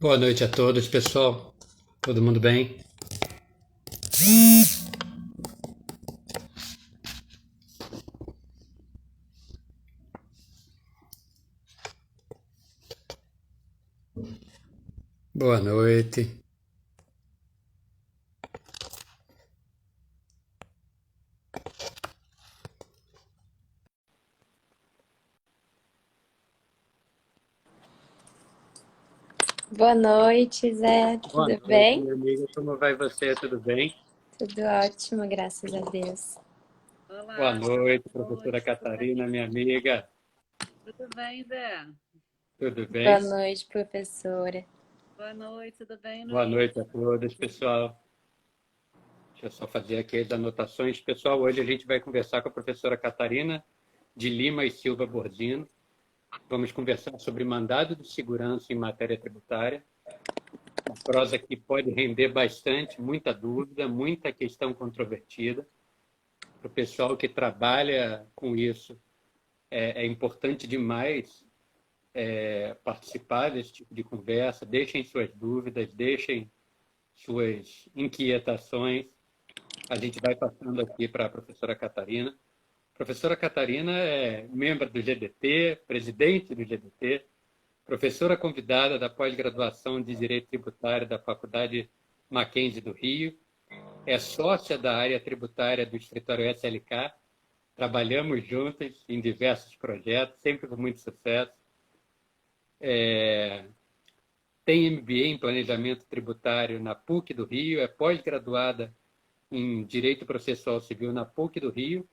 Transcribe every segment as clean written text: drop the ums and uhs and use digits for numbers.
Boa noite a todos, pessoal. Todo mundo bem? Boa noite. Boa noite, Zé. Boa Tudo noite, bem? minha amiga. Como vai você? Tudo bem? Tudo ótimo, graças a Deus. Boa Olá, noite, boa professora noite, tudo bem? Catarina, minha amiga. Tudo bem, Zé? Tudo Boa bem? noite, professora. Boa noite, tudo bem, Boa noite Luiz? a todos, pessoal. Deixa eu só fazer aqui as anotações. Pessoal, hoje a gente vai conversar com a professora Catarina de Lima e Silva Borzino. Vamos conversar sobre mandado de segurança em matéria tributária. Uma prosa que pode render bastante, muita dúvida, muita questão controvertida. Para o pessoal que trabalha com isso, é importante demais participar desse tipo de conversa. Deixem suas dúvidas, deixem suas inquietações. A gente vai passando aqui para a professora Catarina. A professora Catarina é membro do GDT, presidente do GDT, professora convidada da pós-graduação de Direito Tributário da Faculdade Mackenzie do Rio, é sócia da área tributária do escritório SLK. Trabalhamos juntos em diversos projetos, sempre com muito sucesso. Tem MBA em Planejamento Tributário na PUC do Rio, é pós-graduada em Direito Processual Civil na PUC do Rio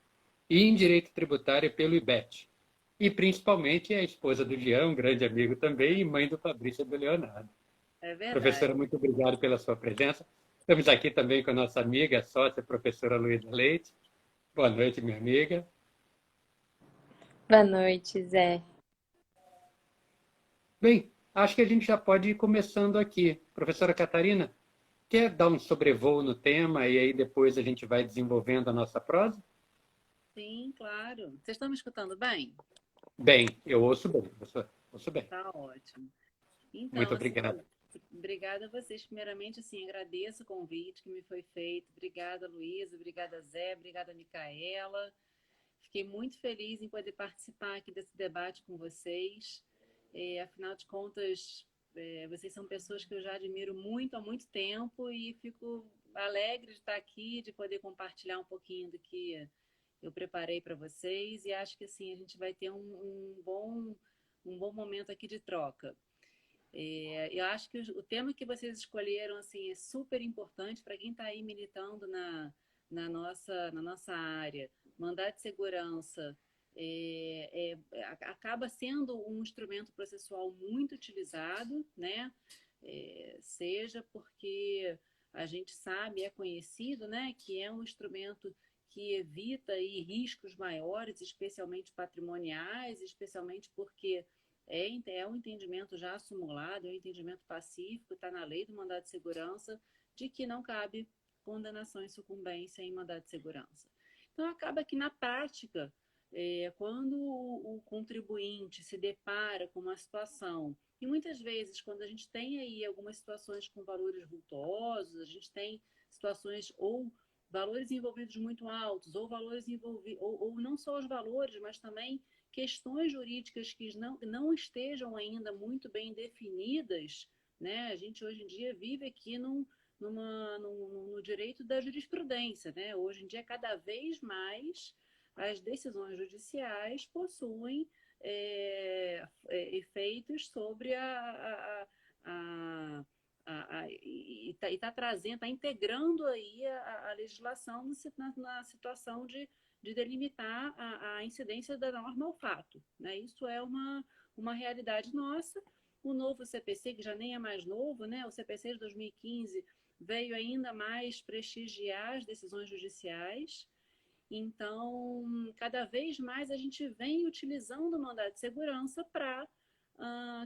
e em Direito Tributário pelo IBET. E, principalmente, é a esposa do Jean, um grande amigo também, e mãe do Fabrício e do Leonardo. É Professora, verdade. muito obrigado pela sua presença. Estamos aqui também com a nossa amiga, sócia, professora Luísa Leite. Boa noite, minha amiga. Boa noite, Zé. Bem, acho que a gente já pode ir começando aqui. Professora Catarina, quer dar um sobrevoo no tema e aí depois a gente vai desenvolvendo a nossa prosa? Sim, claro. Vocês estão me escutando bem? Bem, eu ouço bem, professor. Ouço bem. Tá ótimo. Muito Então, assim, obrigado. obrigada a vocês. Primeiramente, assim, agradeço o convite que me foi feito. Obrigada, Luísa. Obrigada, Zé. Obrigada, Micaela. Fiquei muito feliz em poder participar aqui desse debate com vocês. Afinal de contas, vocês são pessoas que eu já admiro muito há muito tempo e fico alegre de estar aqui, de poder compartilhar um pouquinho do que eu preparei para vocês e acho que assim a gente vai ter um bom momento aqui de troca. Eu acho que o tema que vocês escolheram assim é super importante para quem está aí militando na nossa área. Mandado de segurança acaba sendo um instrumento processual muito utilizado, né? Seja porque a gente sabe, é conhecido, né, que é um instrumento que evita aí riscos maiores, especialmente patrimoniais, especialmente porque é um entendimento já acumulado, é um entendimento pacífico, está na lei do mandado de segurança, de que não cabe condenação em sucumbência em mandado de segurança. Então, acaba que na prática, quando o contribuinte se depara com uma situação, e muitas vezes, quando a gente tem aí algumas situações com valores vultuosos, a gente tem situações ou valores envolvidos muito altos, ou valores envolvidos, ou não só os valores, mas também questões jurídicas que não estejam ainda muito bem definidas, né? A gente hoje em dia vive aqui no direito da jurisprudência, né? Hoje em dia, cada vez mais as decisões judiciais possuem efeitos sobre e está trazendo, está integrando aí a legislação na situação de delimitar a incidência da norma ao fato. Né? Isso é uma realidade nossa. O novo CPC, que já nem é mais novo, né? O CPC de 2015 veio ainda mais prestigiar as decisões judiciais. Então, cada vez mais a gente vem utilizando o mandado de segurança para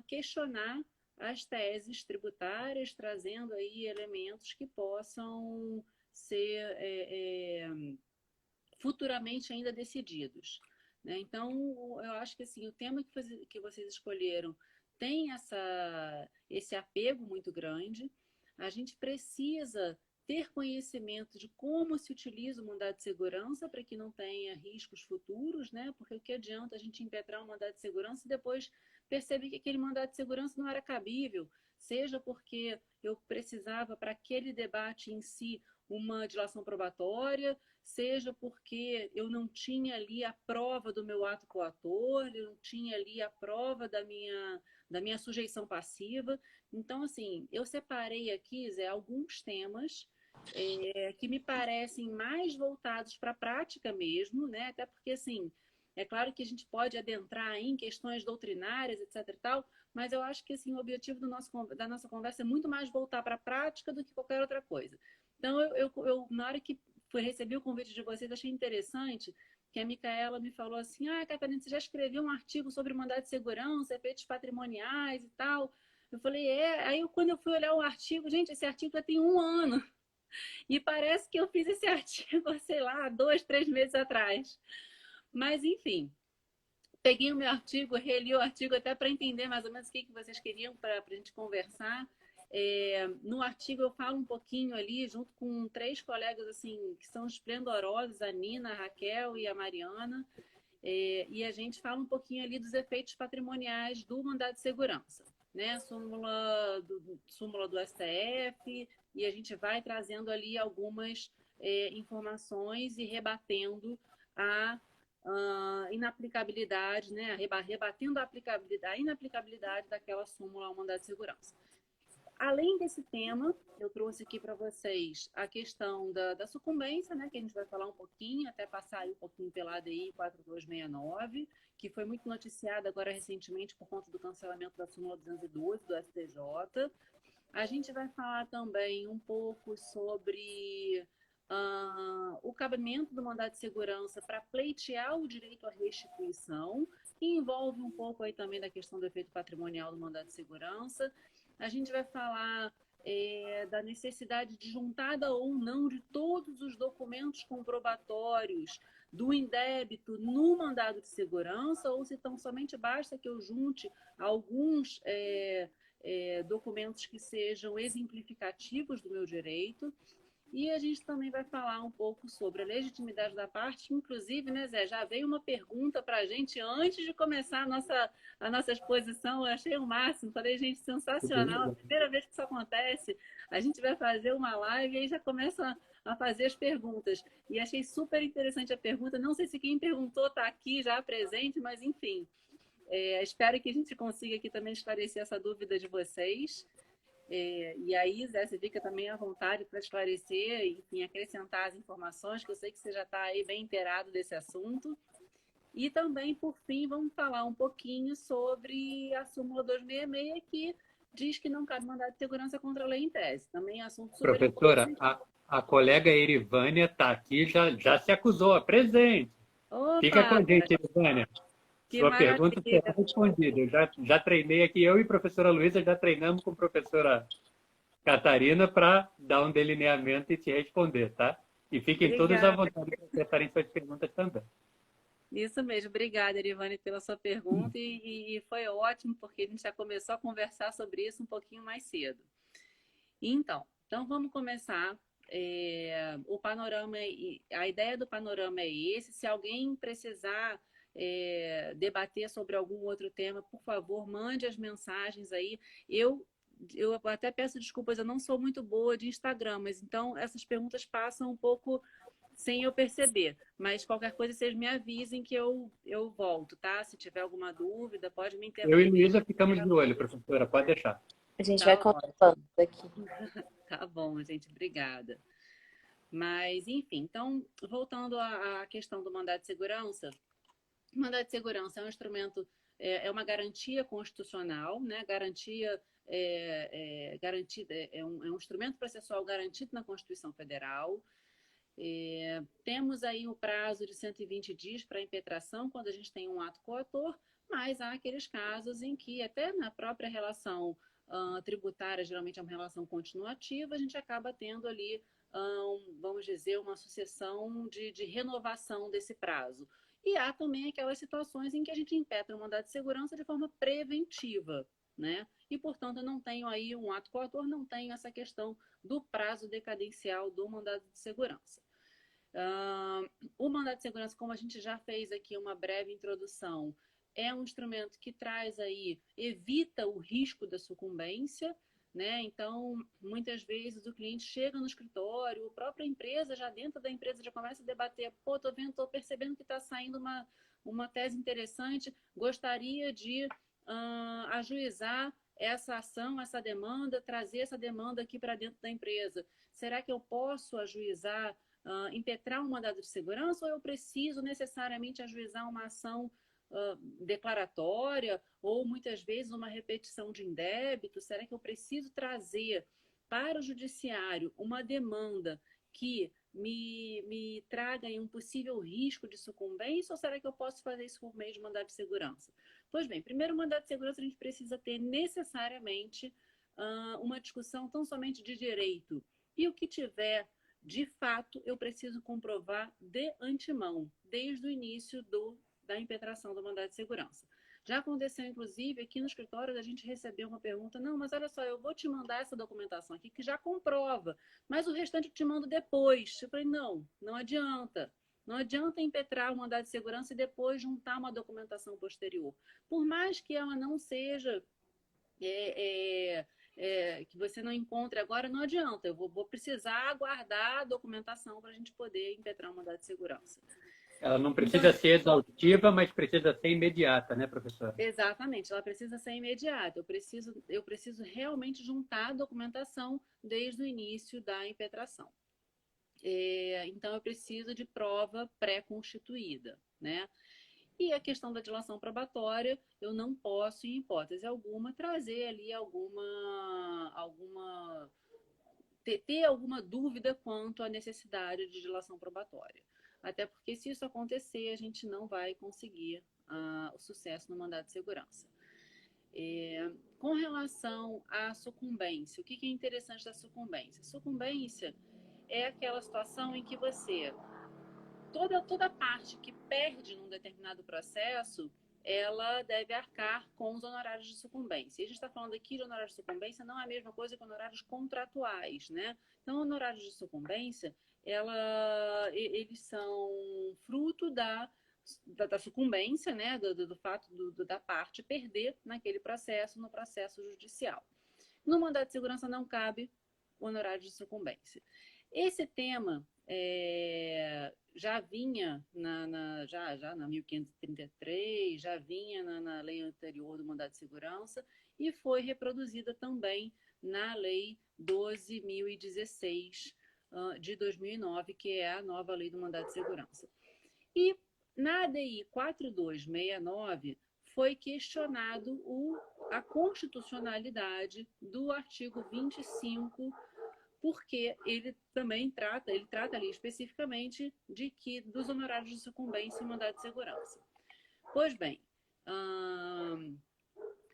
questionar as teses tributárias, trazendo aí elementos que possam ser futuramente ainda decididos. Né? Então, eu acho que assim, o tema que vocês escolheram tem esse apego muito grande. A gente precisa ter conhecimento de como se utiliza o mandado de segurança para que não tenha riscos futuros, né? Porque o que adianta a gente impetrar um mandado de segurança e depois perceber que aquele mandado de segurança não era cabível, seja porque eu precisava para aquele debate em si uma dilação probatória, seja porque eu não tinha ali a prova do meu ato coator, eu não tinha ali a prova da minha sujeição passiva. Então, assim, eu separei aqui, Zé, alguns temas que me parecem mais voltados para a prática mesmo, né? Até porque, assim, é claro que a gente pode adentrar em questões doutrinárias, etc e tal, mas eu acho que, assim, o objetivo da nossa conversa é muito mais voltar para a prática do que qualquer outra coisa. Então, na hora que recebi o convite de vocês, achei interessante que a Micaela me falou assim, Catarina, você já escreveu um artigo sobre mandado de segurança, efeitos patrimoniais e tal? Eu falei, Aí, quando eu fui olhar o artigo, gente, esse artigo já tem 1 ano. E parece que eu fiz esse artigo, sei lá, 2, 3 meses atrás. Mas, enfim, peguei o meu artigo, reli o artigo até para entender mais ou menos o que vocês queriam para a gente conversar. No artigo eu falo um pouquinho ali, junto com 3 colegas assim que são esplendorosos, a Nina, a Raquel e a Mariana, e a gente fala um pouquinho ali dos efeitos patrimoniais do mandado de segurança, né? Súmula do STF, e a gente vai trazendo ali algumas informações e rebatendo a inaplicabilidade, né? Rebatendo a inaplicabilidade daquela súmula ao mandado de segurança. Além desse tema, eu trouxe aqui para vocês a questão da sucumbência, né, que a gente vai falar um pouquinho, até passar aí um pouquinho pela ADI 4269, que foi muito noticiada agora recentemente por conta do cancelamento da súmula 212 do STJ. A gente vai falar também um pouco sobre o cabimento do mandado de segurança para pleitear o direito à restituição, que envolve um pouco aí também da questão do efeito patrimonial do mandado de segurança. A gente vai falar da necessidade de juntada ou não de todos os documentos comprobatórios do indébito no mandado de segurança, ou se tão somente basta que eu junte alguns documentos que sejam exemplificativos do meu direito. E a gente também vai falar um pouco sobre a legitimidade da parte, inclusive, né, Zé, já veio uma pergunta para a gente antes de começar a nossa exposição, eu achei o máximo, falei, gente, sensacional, a primeira vez que isso acontece, a gente vai fazer uma live e aí já começa a fazer as perguntas. E achei super interessante a pergunta, não sei se quem perguntou está aqui já presente, mas enfim, espero que a gente consiga aqui também esclarecer essa dúvida de vocês. E aí, Zé, você fica também à vontade para esclarecer, enfim, acrescentar as informações, que eu sei que você já está aí bem inteirado desse assunto. E também, por fim, vamos falar um pouquinho sobre a súmula 266, que diz que não cabe mandado de segurança contra a lei em tese. Também é assunto super Professora, importante. a colega Erivânia está aqui, já se acusou, presente. Fica com Opa, a gente, Erivânia. que Sua pergunta maravilha! será respondida. Eu já treinei aqui, eu e a professora Luísa já treinamos com a professora Catarina para dar um delineamento e te responder, tá? E fiquem todos à Obrigada. vontade para acertarem suas perguntas também. Isso mesmo. Obrigada, Erivane, pela sua pergunta. E foi ótimo, porque a gente já começou a conversar sobre isso um pouquinho mais cedo. Então vamos começar. O panorama, a ideia do panorama é esse. Se alguém precisar debater sobre algum outro tema, por favor, mande as mensagens aí. Eu até peço desculpas, eu não sou muito boa de Instagram, mas então essas perguntas passam um pouco sem eu perceber. Mas qualquer coisa, vocês me avisem que eu volto, tá? Se tiver alguma dúvida, pode me Eu e interromper. Luísa ficamos de olho, professora, pode deixar. A gente vai Tá conversando ótimo. aqui. Tá bom, gente. Obrigada. Mas, enfim, então, voltando à questão do mandado de segurança, o mandado de segurança é um instrumento, é uma garantia constitucional, né? Garantida, é um instrumento processual garantido na Constituição Federal. Temos aí o prazo de 120 dias para impetração quando a gente tem um ato coator, mas há aqueles casos em que, até na própria relação tributária, geralmente é uma relação continuativa, a gente acaba tendo ali, vamos dizer, uma sucessão de renovação desse prazo. E há também aquelas situações em que a gente impetra o mandado de segurança de forma preventiva. né? E, portanto, eu não tenho aí um ato coautor, não tenho essa questão do prazo decadencial do mandado de segurança. O mandado de segurança, como a gente já fez aqui uma breve introdução, é um instrumento que traz aí, evita o risco da sucumbência, né? Então, muitas vezes o cliente chega no escritório, a própria empresa, já dentro da empresa, já começa a debater, pô, tô percebendo que está saindo uma tese interessante, gostaria de ajuizar essa ação, essa demanda, trazer essa demanda aqui para dentro da empresa. Será que eu posso ajuizar, impetrar um mandado de segurança, ou eu preciso necessariamente ajuizar uma ação declaratória, ou muitas vezes uma repetição de indébito? Será que eu preciso trazer para o judiciário uma demanda que me traga um possível risco de sucumbência, ou será que eu posso fazer isso por meio de mandado de segurança? Pois bem, primeiro, mandado de segurança, a gente precisa ter necessariamente uma discussão tão somente de direito. E o que tiver, de fato, eu preciso comprovar de antemão, desde o início da impetração do mandado de segurança. Já aconteceu, inclusive, aqui no escritório, a gente recebeu uma pergunta, não, mas olha só, eu vou te mandar essa documentação aqui que já comprova, mas o restante eu te mando depois. Eu falei, não adianta. Não adianta impetrar o mandado de segurança e depois juntar uma documentação posterior. Por mais que ela não seja, que você não encontre agora, não adianta. Eu vou precisar aguardar a documentação para a gente poder impetrar um mandado de segurança. Ela não precisa ser exaustiva, mas precisa ser imediata, né, professora? Exatamente, ela precisa ser imediata. Eu preciso realmente juntar a documentação desde o início da impetração. Então, eu preciso de prova pré-constituída, né? E a questão da dilação probatória, eu não posso, em hipótese alguma, trazer ali ter alguma dúvida quanto à necessidade de dilação probatória. Até porque, se isso acontecer, a gente não vai conseguir o sucesso no mandado de segurança. Com relação à sucumbência, o que é interessante da sucumbência? Sucumbência é aquela situação em que você, toda parte que perde num determinado processo, ela deve arcar com os honorários de sucumbência. E a gente está falando aqui de honorários de sucumbência, não é a mesma coisa que honorários contratuais, né? Então, honorários de sucumbência, eles são fruto da sucumbência, né? Do fato da parte perder naquele processo, no processo judicial. No mandado de segurança não cabe o honorário de sucumbência. Esse tema já vinha já na 1533, já vinha na lei anterior do mandado de segurança e foi reproduzida também na lei 12.016 de 2009, que é a nova lei do mandado de segurança. E na ADI 4269 foi questionado a constitucionalidade do artigo 25, porque ele também trata ali especificamente dos honorários de sucumbência e mandado de segurança. Pois bem,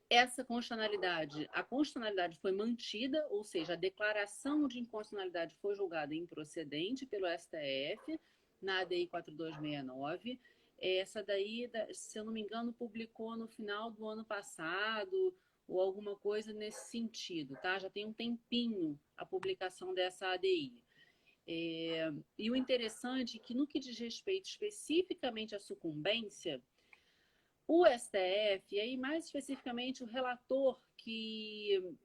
essa constitucionalidade, a constitucionalidade foi mantida, ou seja, a declaração de inconstitucionalidade foi julgada improcedente pelo STF, na ADI 4269. Essa daí, se eu não me engano, publicou no final do ano passado, ou alguma coisa nesse sentido, tá? Já tem um tempinho a publicação dessa ADI. E o interessante é que, no que diz respeito especificamente à sucumbência, o STF, e aí mais especificamente o relator,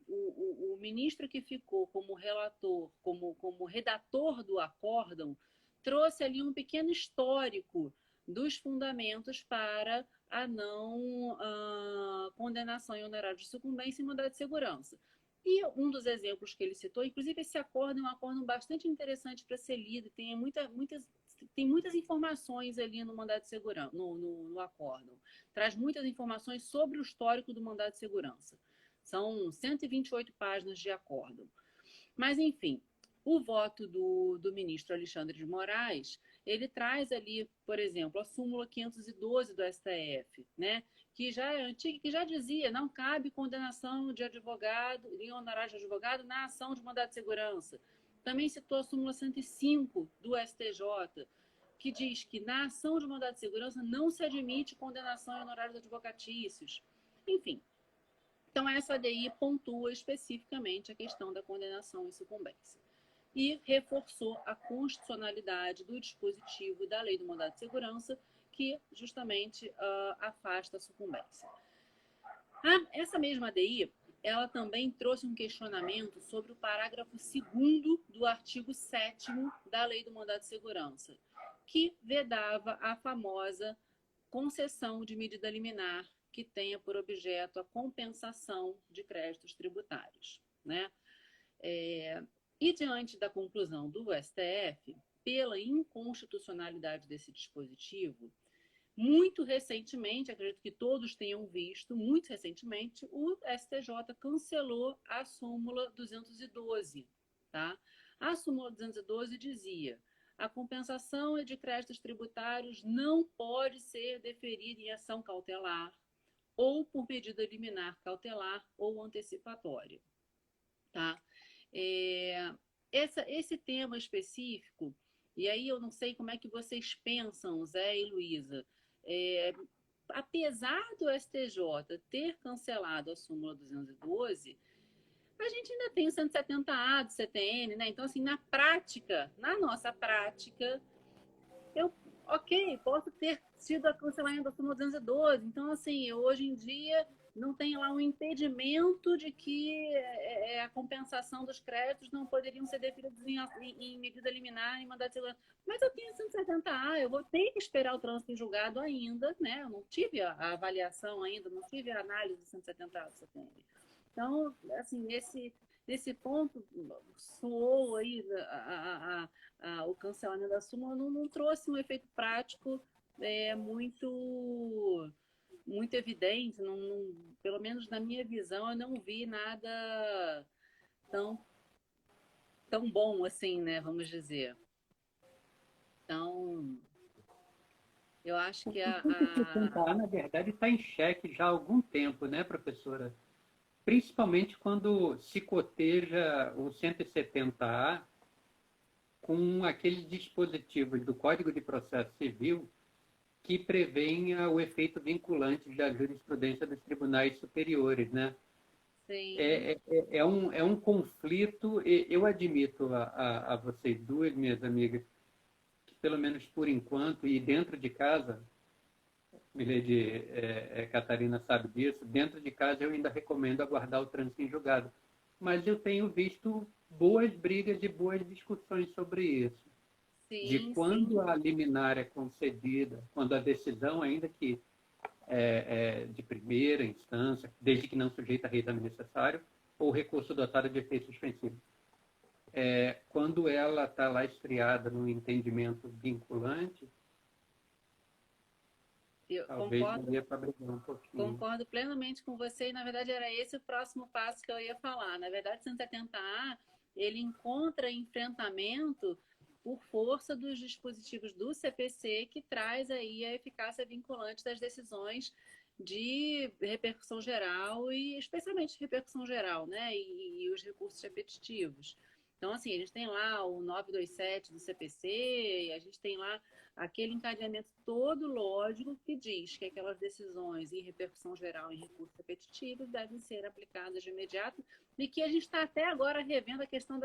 o ministro que ficou como relator, como redator do acórdão, trouxe ali um pequeno histórico dos fundamentos para a não condenação em honorário de sucumbência e mandado de segurança. E um dos exemplos que ele citou, inclusive esse acórdão é um acórdão bastante interessante para ser lido, tem muitas informações ali no mandado de segurança, no acórdão. Traz muitas informações sobre o histórico do mandado de segurança. São 128 páginas de acórdão. Mas, enfim, o voto do ministro Alexandre de Moraes, ele traz ali, por exemplo, a súmula 512 do STF, né? Que já é antiga, que já dizia, não cabe condenação de advogado, em honorário de advogado, na ação de mandado de segurança. Também citou a súmula 105 do STJ, que diz que na ação de mandado de segurança não se admite condenação em honorários advocatícios. Enfim, Então, essa ADI pontua especificamente a questão da condenação em sucumbência e reforçou a constitucionalidade do dispositivo da Lei do Mandado de Segurança, que justamente afasta a sucumbência. Essa mesma ADI, ela também trouxe um questionamento sobre o parágrafo 2º do artigo 7º da Lei do Mandado de Segurança, que vedava a famosa concessão de medida liminar que tenha por objeto a compensação de créditos tributários, né? E diante da conclusão do STF, pela inconstitucionalidade desse dispositivo, muito recentemente, acredito que todos tenham visto, muito recentemente, o STJ cancelou a súmula 212, tá? A súmula 212 dizia: a compensação de créditos tributários não pode ser deferida em ação cautelar ou por medida liminar cautelar ou antecipatória, tá? Esse tema específico, e aí eu não sei como é que vocês pensam, Zé e Luísa, apesar do STJ ter cancelado a súmula 212, a gente ainda tem o 170A do CTN, né? Então, assim, na nossa prática, posso ter sido a cancelamento da súmula 212. Então, assim, hoje em dia não tem lá um impedimento de que a compensação dos créditos não poderiam ser definidos em medida liminar em mandado de segurança. Mas eu tenho 170A, eu vou ter que esperar o trânsito em julgado ainda, né? Eu não tive a avaliação ainda, não tive a análise do 170A do CTN. Então, assim, nesse ponto, soou aí o cancelamento da súmula, não trouxe um efeito prático muito evidente, pelo menos na minha visão, eu não vi nada tão bom assim, né, vamos dizer. Então, eu acho que na verdade, está em xeque já há algum tempo, né, professora? Principalmente quando se coteja o 170A com aqueles dispositivos do Código de Processo Civil que prevêem o efeito vinculante da jurisprudência dos tribunais superiores, né? Sim. É um conflito, eu admito a vocês duas, minhas amigas, que pelo menos por enquanto, e dentro de casa, Milady Catarina sabe disso, dentro de casa eu ainda recomendo aguardar o trânsito em julgado. Mas eu tenho visto boas brigas e boas discussões sobre isso. Sim, de quando a liminar é concedida, quando a decisão, ainda que de primeira instância, desde que não sujeita a reexame necessário, ou recurso dotado de efeito suspensivo. Quando ela está lá estriada no entendimento vinculante, eu talvez daria para brigar um pouquinho. Concordo plenamente com você, e na verdade era esse o próximo passo que eu ia falar. Na verdade, 170A, ele encontra enfrentamento por força dos dispositivos do CPC, que traz aí a eficácia vinculante das decisões de repercussão geral, e especialmente repercussão geral, né? E os recursos repetitivos. Então, assim, a gente tem lá o 927 do CPC, e a gente tem lá aquele encadeamento todo lógico que diz que aquelas decisões em repercussão geral em recursos repetitivos devem ser aplicadas de imediato, e que a gente está até agora revendo a questão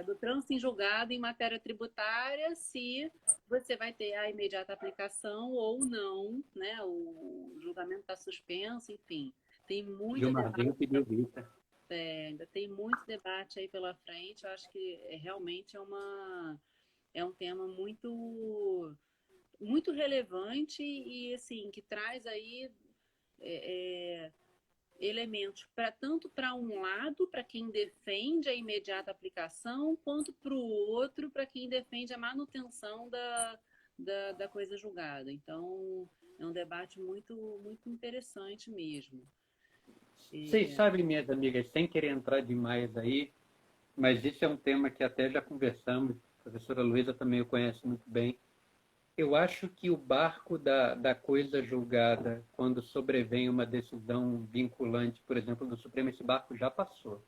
do trânsito em julgado em matéria tributária, se você vai ter a imediata aplicação ou não, né? O julgamento está suspenso, enfim. Tem muito debate. Ainda tem muito debate aí pela frente. Eu acho que realmente é um tema muito, muito relevante e, assim, que traz aí elementos tanto para um lado, para quem defende a imediata aplicação, quanto para o outro, para quem defende a manutenção da coisa julgada. Então, é um debate muito, muito interessante mesmo. Vocês sabem, minhas amigas, sem querer entrar demais aí, mas isso é um tema que até já conversamos, a professora Luísa também o conhece muito bem. Eu acho que o barco da coisa julgada, quando sobrevém uma decisão vinculante, por exemplo, do Supremo, esse barco já passou.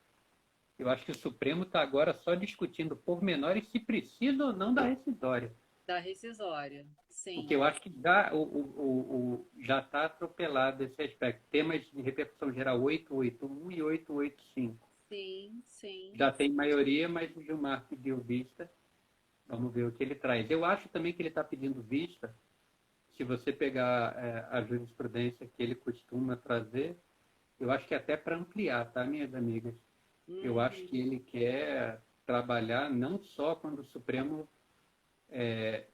Eu acho que o Supremo está agora só discutindo pormenores se precisa ou não da rescisória. Da rescisória, Porque sim, eu acho que já está atropelado esse aspecto. Temas de repercussão geral 881 e 885. sim, sim. Já tem maioria, mas o Gilmar pediu vista. Vamos ver o que ele traz. Eu acho também que ele está pedindo vista. Se você pegar a jurisprudência que ele costuma trazer, eu acho que é até para ampliar, tá, minhas amigas? Eu acho Uhum. que ele quer trabalhar não só quando o Supremo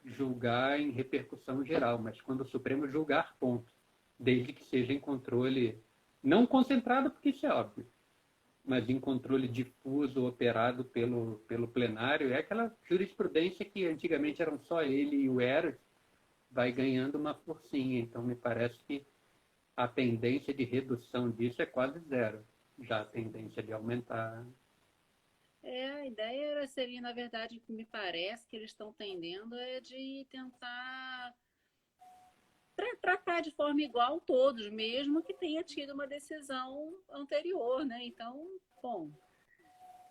julgar em repercussão geral, mas quando o Supremo julgar, ponto. Desde que seja em controle, não concentrado, porque isso é óbvio, mas em controle difuso operado pelo plenário. É aquela jurisprudência que antigamente eram só ele e o Eros, vai ganhando uma forcinha. Então, me parece que a tendência de redução disso é quase zero. Já a tendência de aumentar. A ideia seria, na verdade, o que me parece que eles estão tendendo é de tentar tratar de forma igual todos, mesmo que tenha tido uma decisão anterior, né? Então, bom,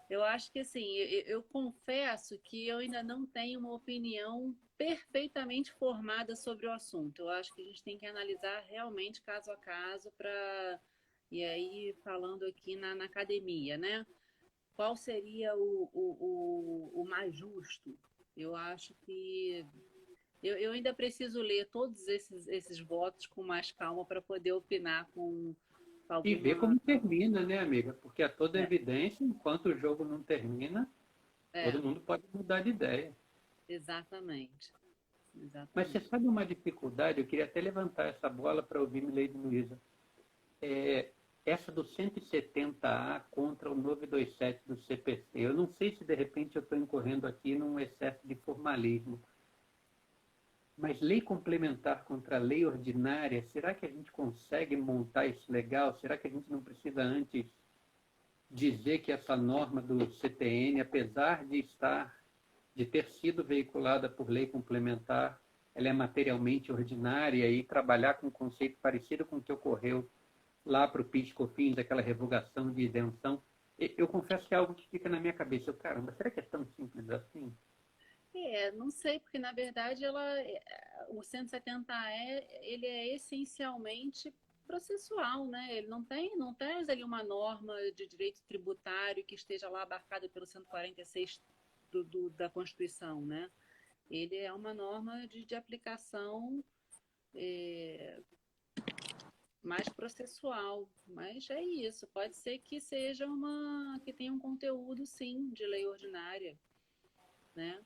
eu acho que assim, eu confesso que eu ainda não tenho uma opinião perfeitamente formada sobre o assunto. Eu acho que a gente tem que analisar realmente caso a caso para. E aí, falando aqui na academia, né? Qual seria o mais justo? Eu acho que eu ainda preciso ler todos esses votos com mais calma para poder opinar com E ver alguma. como termina, né, amiga? Porque a toda É, evidência, enquanto o jogo não termina, é, todo mundo pode mudar de ideia. exatamente. Mas você Exatamente. sabe uma dificuldade? Eu queria até levantar essa bola para ouvir Milady Luiza. É, essa do 170A contra o 927 do CPC. Eu não sei se de repente eu estou incorrendo aqui num excesso de formalismo, mas lei complementar contra a lei ordinária, será que a gente consegue montar isso legal? Será que a gente não precisa antes dizer que essa norma do CTN, apesar de ter sido veiculada por lei complementar, ela é materialmente ordinária, e trabalhar com um conceito parecido com o que ocorreu lá para o PIS/COFINS, aquela revogação de isenção? Eu confesso que é algo que fica na minha cabeça. Caramba, será que é tão simples assim? Não sei, porque na verdade o 170E ele é essencialmente processual, né? Ele não traz ali uma norma de direito tributário que esteja lá abarcada pelo 146 da Constituição, né? Ele é uma norma de aplicação é, mais processual, mas é isso. Pode ser que seja que tenha um conteúdo, sim, de lei ordinária, né?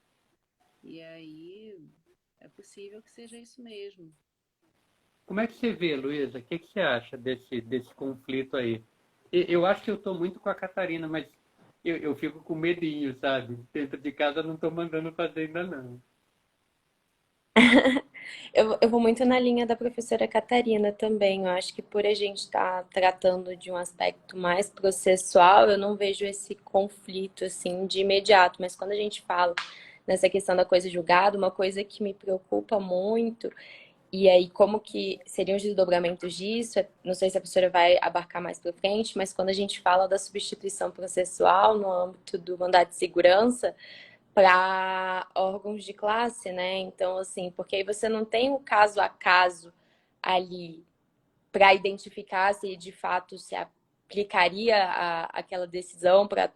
E aí é possível que seja isso mesmo. Como é que você vê, Luísa? O que você acha desse conflito aí? Eu acho que eu estou muito com a Catarina, mas eu fico com medinho, sabe? Dentro de casa eu não estou mandando fazer ainda não. Eu vou muito na linha da professora Catarina também. Eu acho que por a gente estar tratando de um aspecto mais processual, eu não vejo esse conflito assim de imediato. Mas quando a gente fala nessa questão da coisa julgada, uma coisa que me preocupa muito, e aí como que seriam os desdobramentos disso, não sei se a professora vai abarcar mais para frente, mas quando a gente fala da substituição processual no âmbito do mandado de segurança, para órgãos de classe, né? Então, assim, porque aí você não tem o caso a caso ali para identificar se de fato se aplicaria aquela decisão para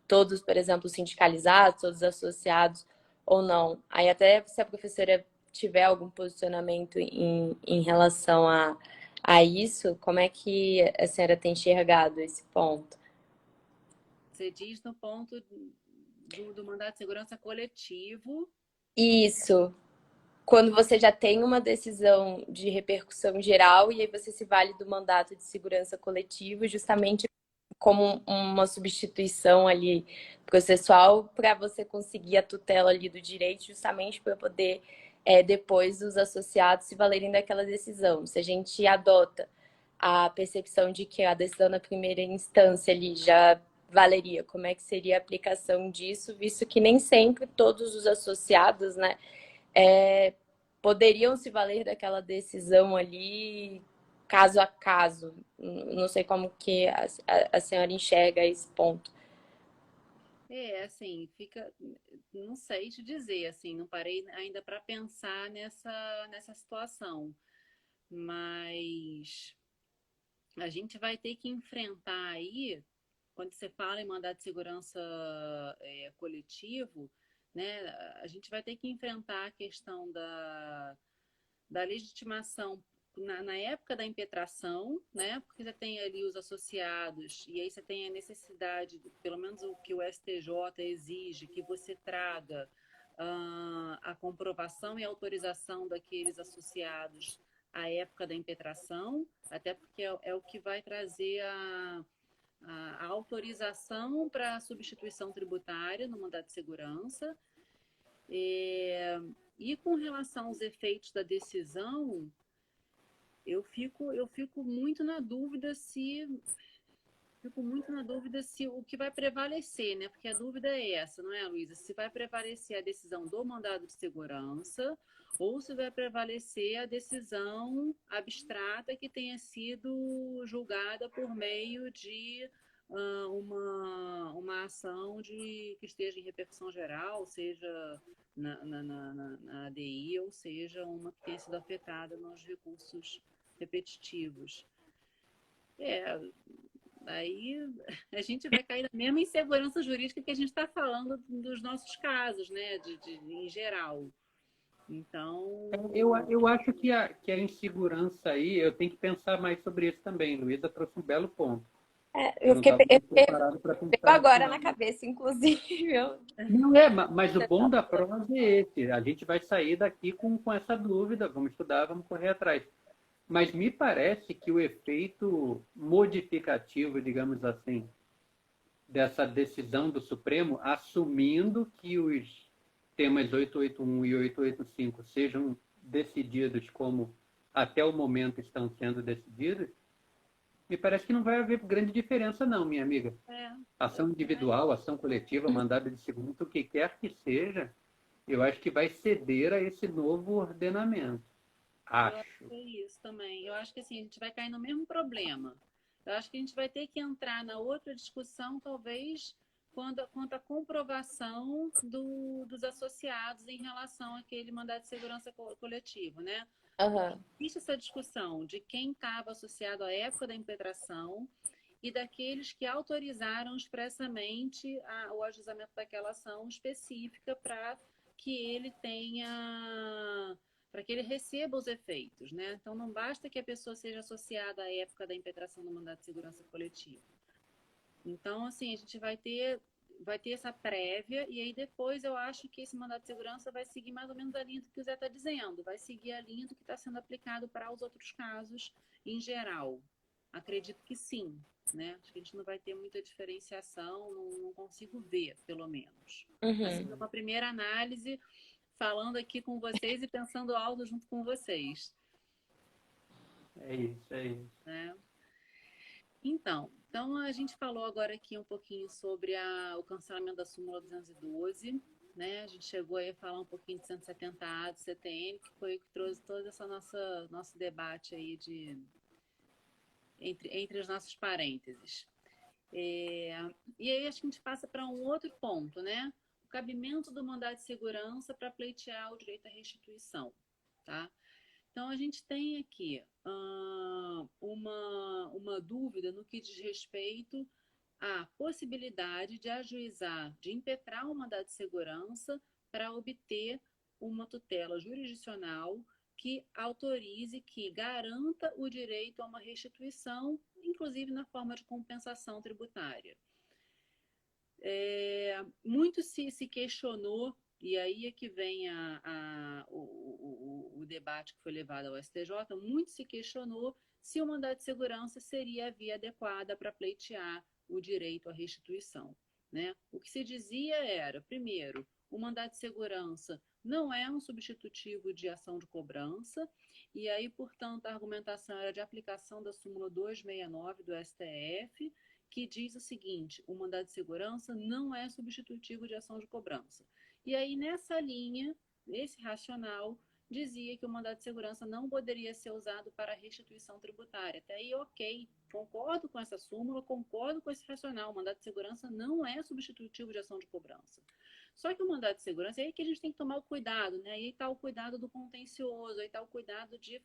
todos, por exemplo, sindicalizados, todos associados ou não. Aí até se a professora tiver algum posicionamento em relação a isso, como é que a senhora tem enxergado esse ponto? Você diz no ponto do mandado de segurança coletivo. Isso, quando você já tem uma decisão de repercussão geral e aí você se vale do mandato de segurança coletivo justamente como uma substituição ali processual para você conseguir a tutela ali do direito, justamente para poder depois os associados se valerem daquela decisão. Se a gente adota a percepção de que a decisão na primeira instância ali já valeria, como é que seria a aplicação disso, visto que nem sempre todos os associados, né, é, poderiam se valer daquela decisão ali caso a caso. Não sei como que a senhora enxerga esse ponto. Assim, fica, não sei te dizer, assim, não parei ainda para pensar nessa situação, mas a gente vai ter que enfrentar aí, quando você fala em mandado de segurança coletivo, né, a gente vai ter que enfrentar a questão da legitimação na época da impetração, né? Porque você tem ali os associados, e aí você tem a necessidade, pelo menos o que o STJ exige, que você traga a comprovação e autorização daqueles associados à época da impetração, até porque é o que vai trazer a autorização para a substituição tributária no mandado de segurança. E com relação aos efeitos da decisão, eu fico muito na dúvida se o que vai prevalecer, né? Porque a dúvida é essa, não é, Luísa? Se vai prevalecer a decisão do mandado de segurança ou se vai prevalecer a decisão abstrata que tenha sido julgada por meio de uma ação que esteja em repercussão geral, seja na ADI, ou seja, uma que tenha sido afetada nos recursos repetitivos. Aí a gente vai cair na mesma insegurança jurídica que a gente está falando dos nossos casos, né, em geral. Então, Eu acho que a insegurança aí, eu tenho que pensar mais sobre isso também. Luísa trouxe um belo ponto. Eu Eu não fiquei, estava eu muito fiquei preparado para veio pensar isso, agora na não. cabeça, inclusive. Não é, mas o bom da prova é esse. A gente vai sair daqui com essa dúvida, vamos estudar, vamos correr atrás. Mas me parece que o efeito modificativo, digamos assim, dessa decisão do Supremo, assumindo que os temas 881 e 885 sejam decididos como até o momento estão sendo decididos, me parece que não vai haver grande diferença, não, minha amiga. Ação individual, ação coletiva, mandado de segurança, o que quer que seja, eu acho que vai ceder a esse novo ordenamento. eu acho Acho. que é isso também. Eu acho que assim, a gente vai cair no mesmo problema. Eu acho que a gente vai ter que entrar na outra discussão, talvez, quanto à comprovação dos associados em relação àquele mandado de segurança coletivo, né? Porque Aham. existe essa discussão de quem estava associado à época da impetração e daqueles que autorizaram expressamente o ajuizamento daquela ação específica que ele tenha, para que ele receba os efeitos, né? Então não basta que a pessoa seja associada à época da impetração do mandado de segurança coletivo. Então, assim, a gente vai ter essa prévia, e aí depois eu acho que esse mandado de segurança vai seguir mais ou menos a linha do que o Zé está dizendo, vai seguir a linha do que está sendo aplicado para os outros casos em geral. Acredito que sim, né? Acho que a gente não vai ter muita diferenciação, não consigo ver, pelo menos. Assim, Uhum. uma primeira análise, falando aqui com vocês e pensando alto junto com vocês, É isso, é isso. né? Então a gente falou agora aqui um pouquinho sobre o cancelamento da súmula 212, né? A gente chegou aí a falar um pouquinho de 170A do CTN, que foi o que trouxe todo esse nosso debate aí entre os nossos parênteses. E aí acho que a gente passa para um outro ponto, né? O cabimento do mandado de segurança para pleitear o direito à restituição, tá? Então, a gente tem aqui uma dúvida no que diz respeito à possibilidade de ajuizar, de impetrar um mandado de segurança para obter uma tutela jurisdicional que autorize, que garanta o direito a uma restituição, inclusive na forma de compensação tributária. Muito se questionou, e aí é que vem o debate que foi levado ao STJ, muito se questionou se o mandado de segurança seria a via adequada para pleitear o direito à restituição, né? O que se dizia era, primeiro, o mandado de segurança não é um substitutivo de ação de cobrança, e aí, portanto, a argumentação era de aplicação da súmula 269 do STF, que diz o seguinte: o mandado de segurança não é substitutivo de ação de cobrança. E aí, nessa linha, nesse racional, dizia que o mandado de segurança não poderia ser usado para restituição tributária. Até aí, ok, concordo com essa súmula, concordo com esse racional. O mandado de segurança não é substitutivo de ação de cobrança. Só que o mandado de segurança é aí que a gente tem que tomar o cuidado, né? Aí está o cuidado do contencioso, aí está o cuidado de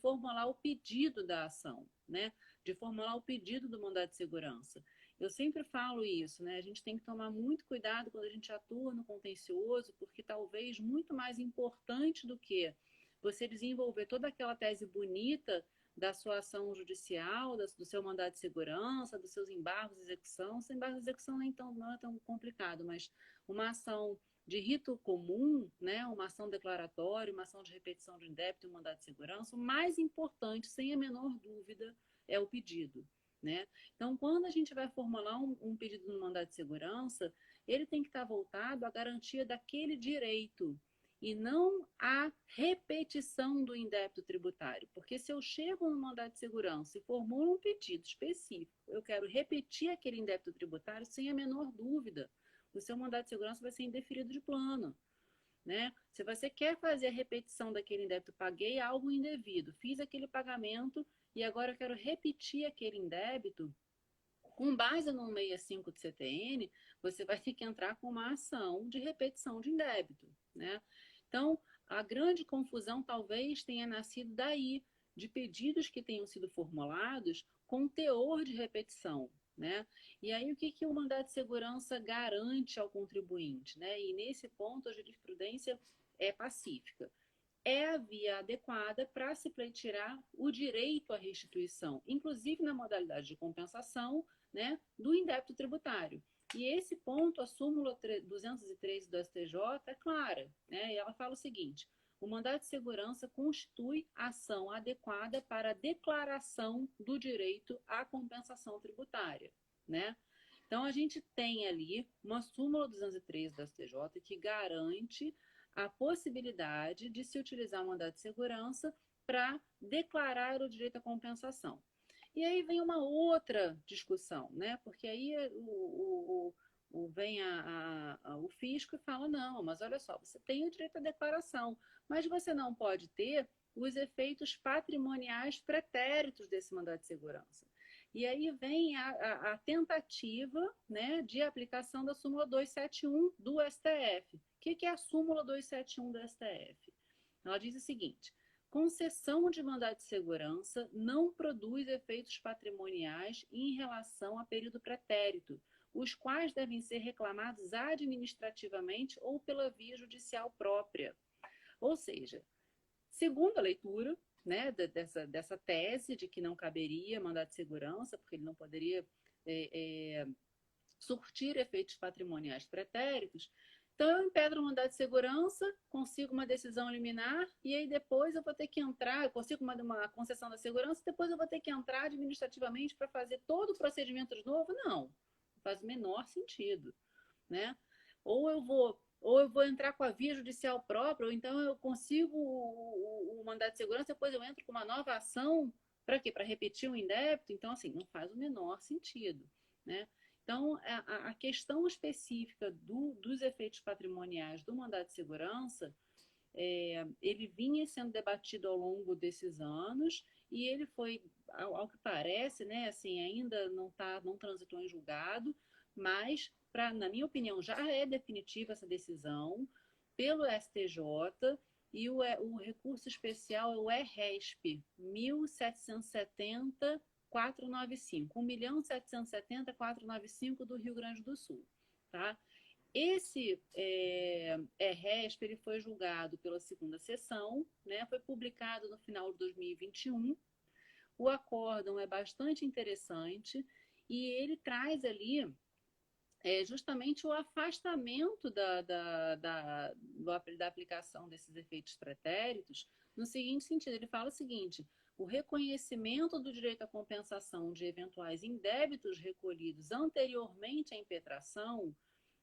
formular o pedido da ação, né? De formular o pedido do mandado de segurança. Eu sempre falo isso, né? A gente tem que tomar muito cuidado quando a gente atua no contencioso, porque talvez muito mais importante do que você desenvolver toda aquela tese bonita da sua ação judicial, do seu mandado de segurança, dos seus embargos de execução. Os embargos de execução não é tão complicado, mas uma ação de rito comum, né? Uma ação declaratória, uma ação de repetição de indébito e um mandado de segurança, o mais importante, sem a menor dúvida, é o pedido, né? Então, quando a gente vai formular um pedido no mandado de segurança, ele tem que estar voltado à garantia daquele direito e não à repetição do indébito tributário. Porque se eu chego no mandado de segurança e formulo um pedido específico, eu quero repetir aquele indébito tributário, sem a menor dúvida, o seu mandado de segurança vai ser indeferido de plano, né? Se você quer fazer a repetição daquele indébito, paguei algo indevido, fiz aquele pagamento e agora eu quero repetir aquele indébito, com base no 65 do CTN, você vai ter que entrar com uma ação de repetição de indébito, né? Então, a grande confusão talvez tenha nascido daí, de pedidos que tenham sido formulados com teor de repetição, né? E aí, o que o mandado de segurança garante ao contribuinte, né? E nesse ponto, a jurisprudência é pacífica. É a via adequada para se pleitear o direito à restituição, inclusive na modalidade de compensação, né, do indébito tributário. E esse ponto, a súmula 203 do STJ é clara, né? E ela fala o seguinte: o mandado de segurança constitui ação adequada para a declaração do direito à compensação tributária, né? Então, a gente tem ali uma súmula 203 do STJ que garante a possibilidade de se utilizar o mandado de segurança para declarar o direito à compensação. E aí vem uma outra discussão, né? Porque aí vem o fisco e fala, não, mas olha só, você tem o direito à declaração, mas você não pode ter os efeitos patrimoniais pretéritos desse mandado de segurança. E aí vem a tentativa, né, de aplicação da súmula 271 do STF. O que é a súmula 271 do STF? Ela diz o seguinte: concessão de mandado de segurança não produz efeitos patrimoniais em relação a período pretérito, os quais devem ser reclamados administrativamente ou pela via judicial própria. Ou seja, segundo a leitura, né, dessa tese de que não caberia mandado de segurança, porque ele não poderia surtir efeitos patrimoniais pretéritos, então eu impedro o mandado de segurança, consigo uma decisão liminar e aí depois eu vou ter que entrar, eu consigo uma concessão da segurança, depois eu vou ter que entrar administrativamente para fazer todo o procedimento de novo? Não faz o menor sentido, né? Ou eu vou entrar com a via judicial própria, ou então eu consigo o mandado de segurança, depois eu entro com uma nova ação, para quê? Para repetir o indébito? Então, assim, não faz o menor sentido, né? Então, a questão específica dos efeitos patrimoniais do mandado de segurança, ele vinha sendo debatido ao longo desses anos e ele foi, ao que parece, né, assim, ainda não transitou em julgado, mas, na minha opinião, já é definitiva essa decisão pelo STJ e o recurso especial é o ERESP 1770 495, 1.770.495 do Rio Grande do Sul, tá? Esse RESP ele foi julgado pela segunda sessão, né? Foi publicado no final de 2021. O acórdão é bastante interessante e ele traz ali justamente o afastamento da aplicação desses efeitos pretéritos no seguinte sentido. Ele fala o seguinte: o reconhecimento do direito à compensação de eventuais indébitos recolhidos anteriormente à impetração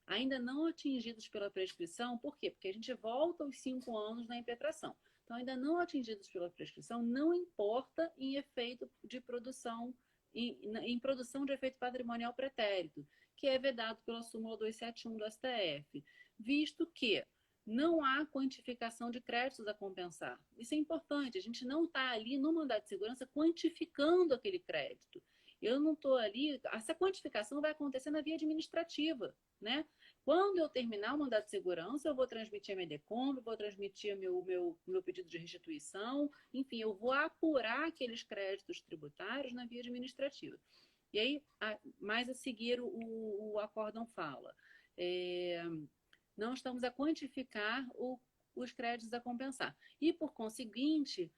ainda não atingidos pela prescrição. Por quê? Porque a gente volta aos 5 anos na impetração. Então, ainda não atingidos pela prescrição, não importa em efeito de produção, em produção de efeito patrimonial pretérito, que é vedado pela súmula 271 do STF, visto que não há quantificação de créditos a compensar. Isso é importante, a gente não está ali no mandado de segurança quantificando aquele crédito. Eu não estou ali, essa quantificação vai acontecer na via administrativa, né? Quando eu terminar o mandado de segurança, eu vou transmitir a minha decombro, vou transmitir meu pedido de restituição, enfim, eu vou apurar aqueles créditos tributários na via administrativa. E aí, mais a seguir, o acórdão fala, não estamos a quantificar os créditos a compensar. E, por conseguinte,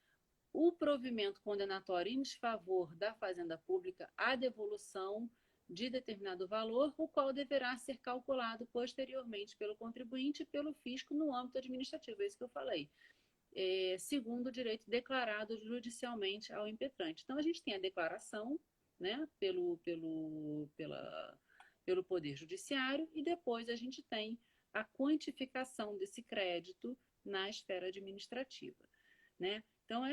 o provimento condenatório em desfavor da Fazenda Pública à devolução de determinado valor, o qual deverá ser calculado posteriormente pelo contribuinte e pelo fisco no âmbito administrativo, é isso que eu falei, segundo o direito declarado judicialmente ao impetrante. Então, a gente tem a declaração, né, pelo Poder Judiciário, e depois a gente tem a quantificação desse crédito na esfera administrativa, né? Então,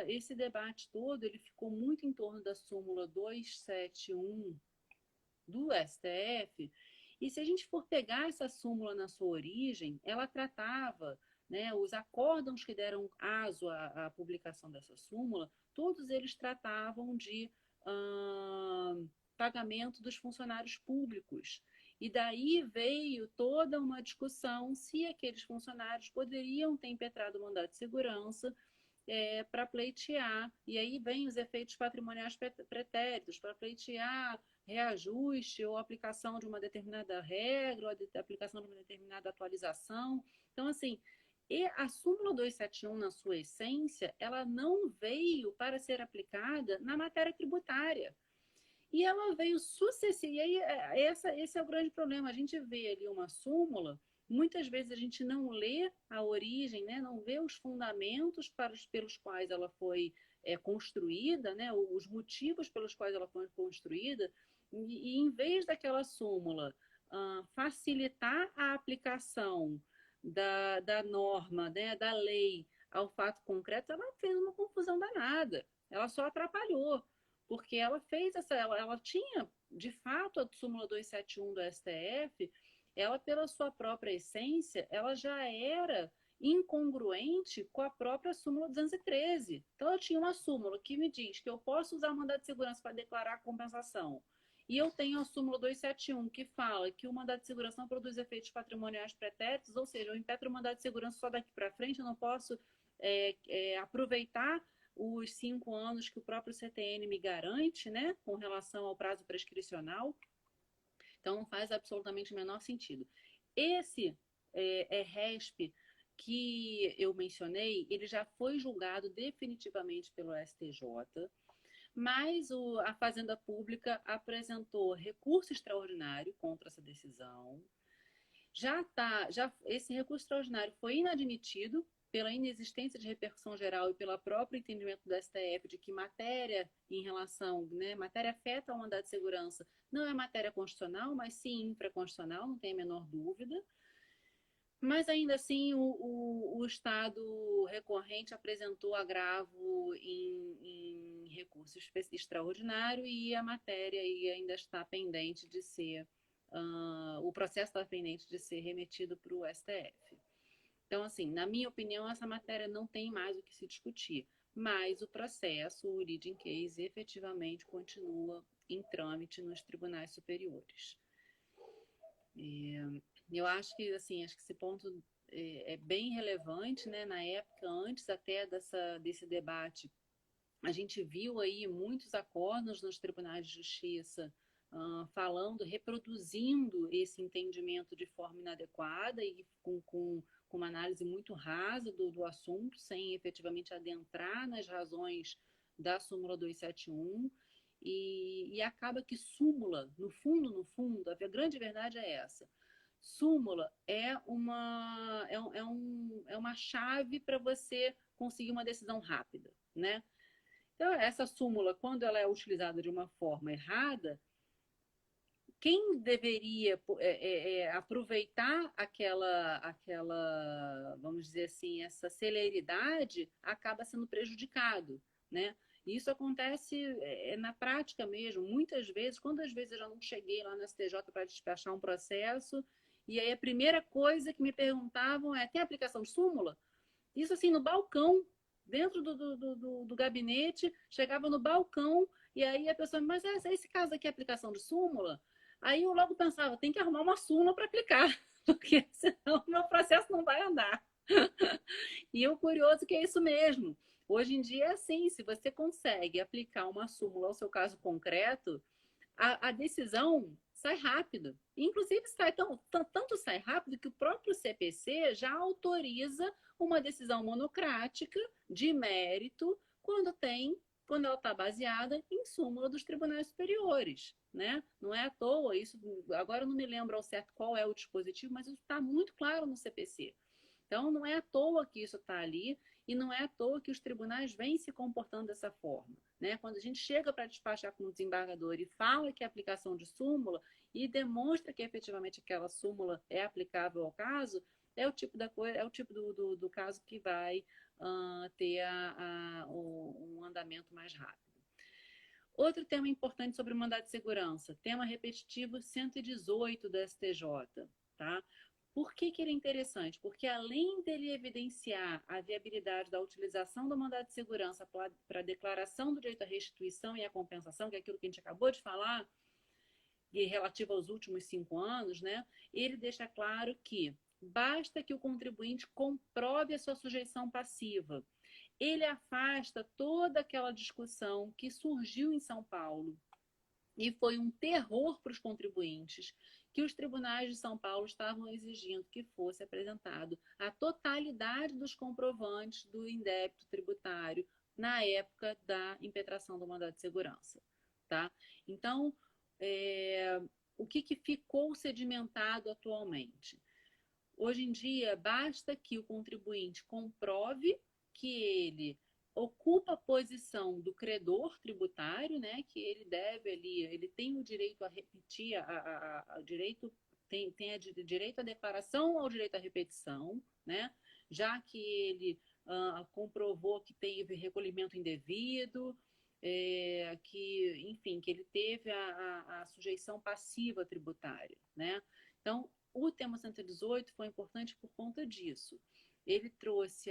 esse debate todo ele ficou muito em torno da súmula 271 do STF, e se a gente for pegar essa súmula na sua origem, ela tratava, né, os acórdãos que deram aso à publicação dessa súmula, todos eles tratavam de pagamento dos funcionários públicos. E daí veio toda uma discussão se aqueles funcionários poderiam ter impetrado o mandado de segurança para pleitear, e aí vem os efeitos patrimoniais pretéritos, para pleitear reajuste ou aplicação de uma determinada regra, ou a aplicação de uma determinada atualização. Então, assim, e a súmula 271, na sua essência, ela não veio para ser aplicada na matéria tributária. E ela veio sucessiva. E aí, esse é o grande problema. A gente vê ali uma súmula, muitas vezes a gente não lê a origem, né? Não vê os fundamentos pelos quais ela foi construída, né? Os motivos pelos quais ela foi construída, e em vez daquela súmula facilitar a aplicação da norma, né? Da lei ao fato concreto, ela fez uma confusão danada. Ela só atrapalhou. Porque ela fez ela tinha, de fato, a súmula 271 do STF, ela, pela sua própria essência, ela já era incongruente com a própria súmula 213. Então, eu tinha uma súmula que me diz que eu posso usar o mandado de segurança para declarar a compensação. E eu tenho a súmula 271, que fala que o mandado de segurança não produz efeitos patrimoniais pretéritos, ou seja, eu impetro o mandado de segurança só daqui para frente, eu não posso aproveitar os 5 anos que o próprio CTN me garante, né, com relação ao prazo prescricional. Então, não faz absolutamente o menor sentido. Esse RESP que eu mencionei, ele já foi julgado definitivamente pelo STJ, mas a Fazenda Pública apresentou recurso extraordinário contra essa decisão. Esse recurso extraordinário foi inadmitido pela inexistência de repercussão geral e pelo próprio entendimento do STF de que matéria em relação, né, matéria afeta ao mandado de segurança não é matéria constitucional, mas sim infraconstitucional, não tem a menor dúvida. Mas ainda assim o Estado recorrente apresentou agravo em recurso extraordinário e a matéria ainda está pendente de ser, o processo está pendente de ser remetido para o STF. Então, assim, na minha opinião, essa matéria não tem mais o que se discutir, mas o processo, o leading case, efetivamente continua em trâmite nos tribunais superiores. Eu acho que, assim, esse ponto é bem relevante, né? Na época, antes até desse debate, a gente viu aí muitos acordos nos tribunais de justiça falando, reproduzindo esse entendimento de forma inadequada e com uma análise muito rasa do assunto, sem efetivamente adentrar nas razões da súmula 271, e acaba que súmula, no fundo, a grande verdade é essa. Súmula é uma chave para você conseguir uma decisão rápida, né? Então, essa súmula, quando ela é utilizada de uma forma errada, quem deveria aproveitar aquela, vamos dizer assim, essa celeridade acaba sendo prejudicado, né? E isso acontece na prática mesmo, muitas vezes. Quantas vezes eu já não cheguei lá no STJ para despachar um processo E aí a primeira coisa que me perguntavam é: tem aplicação de súmula? Isso assim, no balcão, dentro do gabinete, chegava no balcão, e aí a pessoa, mas esse caso aqui é aplicação de súmula? Aí eu logo pensava, tem que arrumar uma súmula para aplicar, porque senão o meu processo não vai andar. E o curioso é que é isso mesmo. Hoje em dia é assim, se você consegue aplicar uma súmula ao seu caso concreto, a decisão sai rápido. Inclusive, tanto sai rápido que o próprio CPC já autoriza uma decisão monocrática de mérito quando ela está baseada em súmula dos tribunais superiores. Né? Não é à toa, isso, agora eu não me lembro ao certo qual é o dispositivo, mas isso está muito claro no CPC. Então, não é à toa que isso está ali e não é à toa que os tribunais vêm se comportando dessa forma. Né? Quando a gente chega para despachar com o desembargador e fala que é aplicação de súmula e demonstra que efetivamente aquela súmula é aplicável ao caso, é o tipo do caso que vai ter um andamento mais rápido. Outro tema importante sobre o mandado de segurança, tema repetitivo 118 da STJ, tá? Por que ele é interessante? Porque além dele evidenciar a viabilidade da utilização do mandado de segurança para a declaração do direito à restituição e à compensação, que é aquilo que a gente acabou de falar, e relativo aos últimos 5 anos, né? Ele deixa claro que basta que o contribuinte comprove a sua sujeição passiva. Ele afasta toda aquela discussão que surgiu em São Paulo e foi um terror para os contribuintes, que os tribunais de São Paulo estavam exigindo que fosse apresentado a totalidade dos comprovantes do indébito tributário na época da impetração do mandado de segurança. Tá? Então, o que ficou sedimentado atualmente? Hoje em dia, basta que o contribuinte comprove que ele ocupa a posição do credor tributário, né, que ele deve ali, ele tem o direito a repetir, direito à declaração ao direito à repetição, né, já que ele comprovou que teve recolhimento indevido, enfim, que ele teve a sujeição passiva tributária, né? Então, o tema 118 foi importante por conta disso. Ele trouxe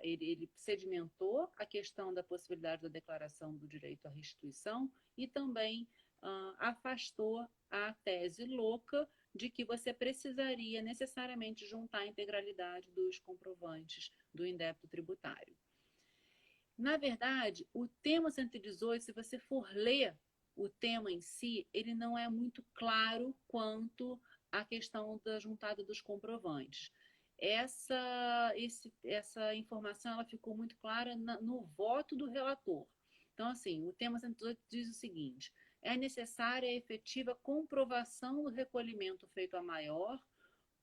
ele sedimentou a questão da possibilidade da declaração do direito à restituição e também afastou a tese louca de que você precisaria necessariamente juntar a integralidade dos comprovantes do indébito tributário. Na verdade, o tema 118, se você for ler o tema em si, ele não é muito claro quanto à questão da juntada dos comprovantes. Essa informação ela ficou muito clara no voto do relator. Então, assim, o tema 118 diz o seguinte: é necessária a efetiva comprovação do recolhimento feito a maior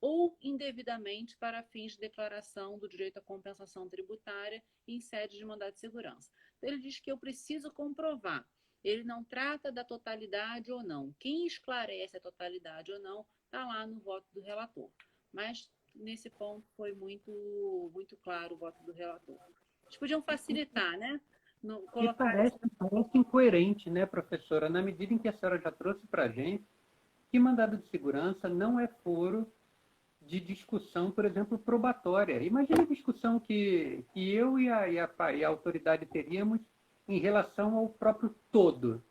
ou indevidamente para fins de declaração do direito à compensação tributária em sede de mandado de segurança. Então, ele diz que eu preciso comprovar. Ele não trata da totalidade ou não. Quem esclarece a totalidade ou não está lá no voto do relator. Mas, nesse ponto, foi muito, muito claro o voto do relator. Eles podiam facilitar, né? E parece incoerente, né, professora? Na medida em que a senhora já trouxe para a gente que mandado de segurança não é foro de discussão, por exemplo, probatória. Imagina a discussão que eu e a autoridade teríamos em relação ao próprio todo.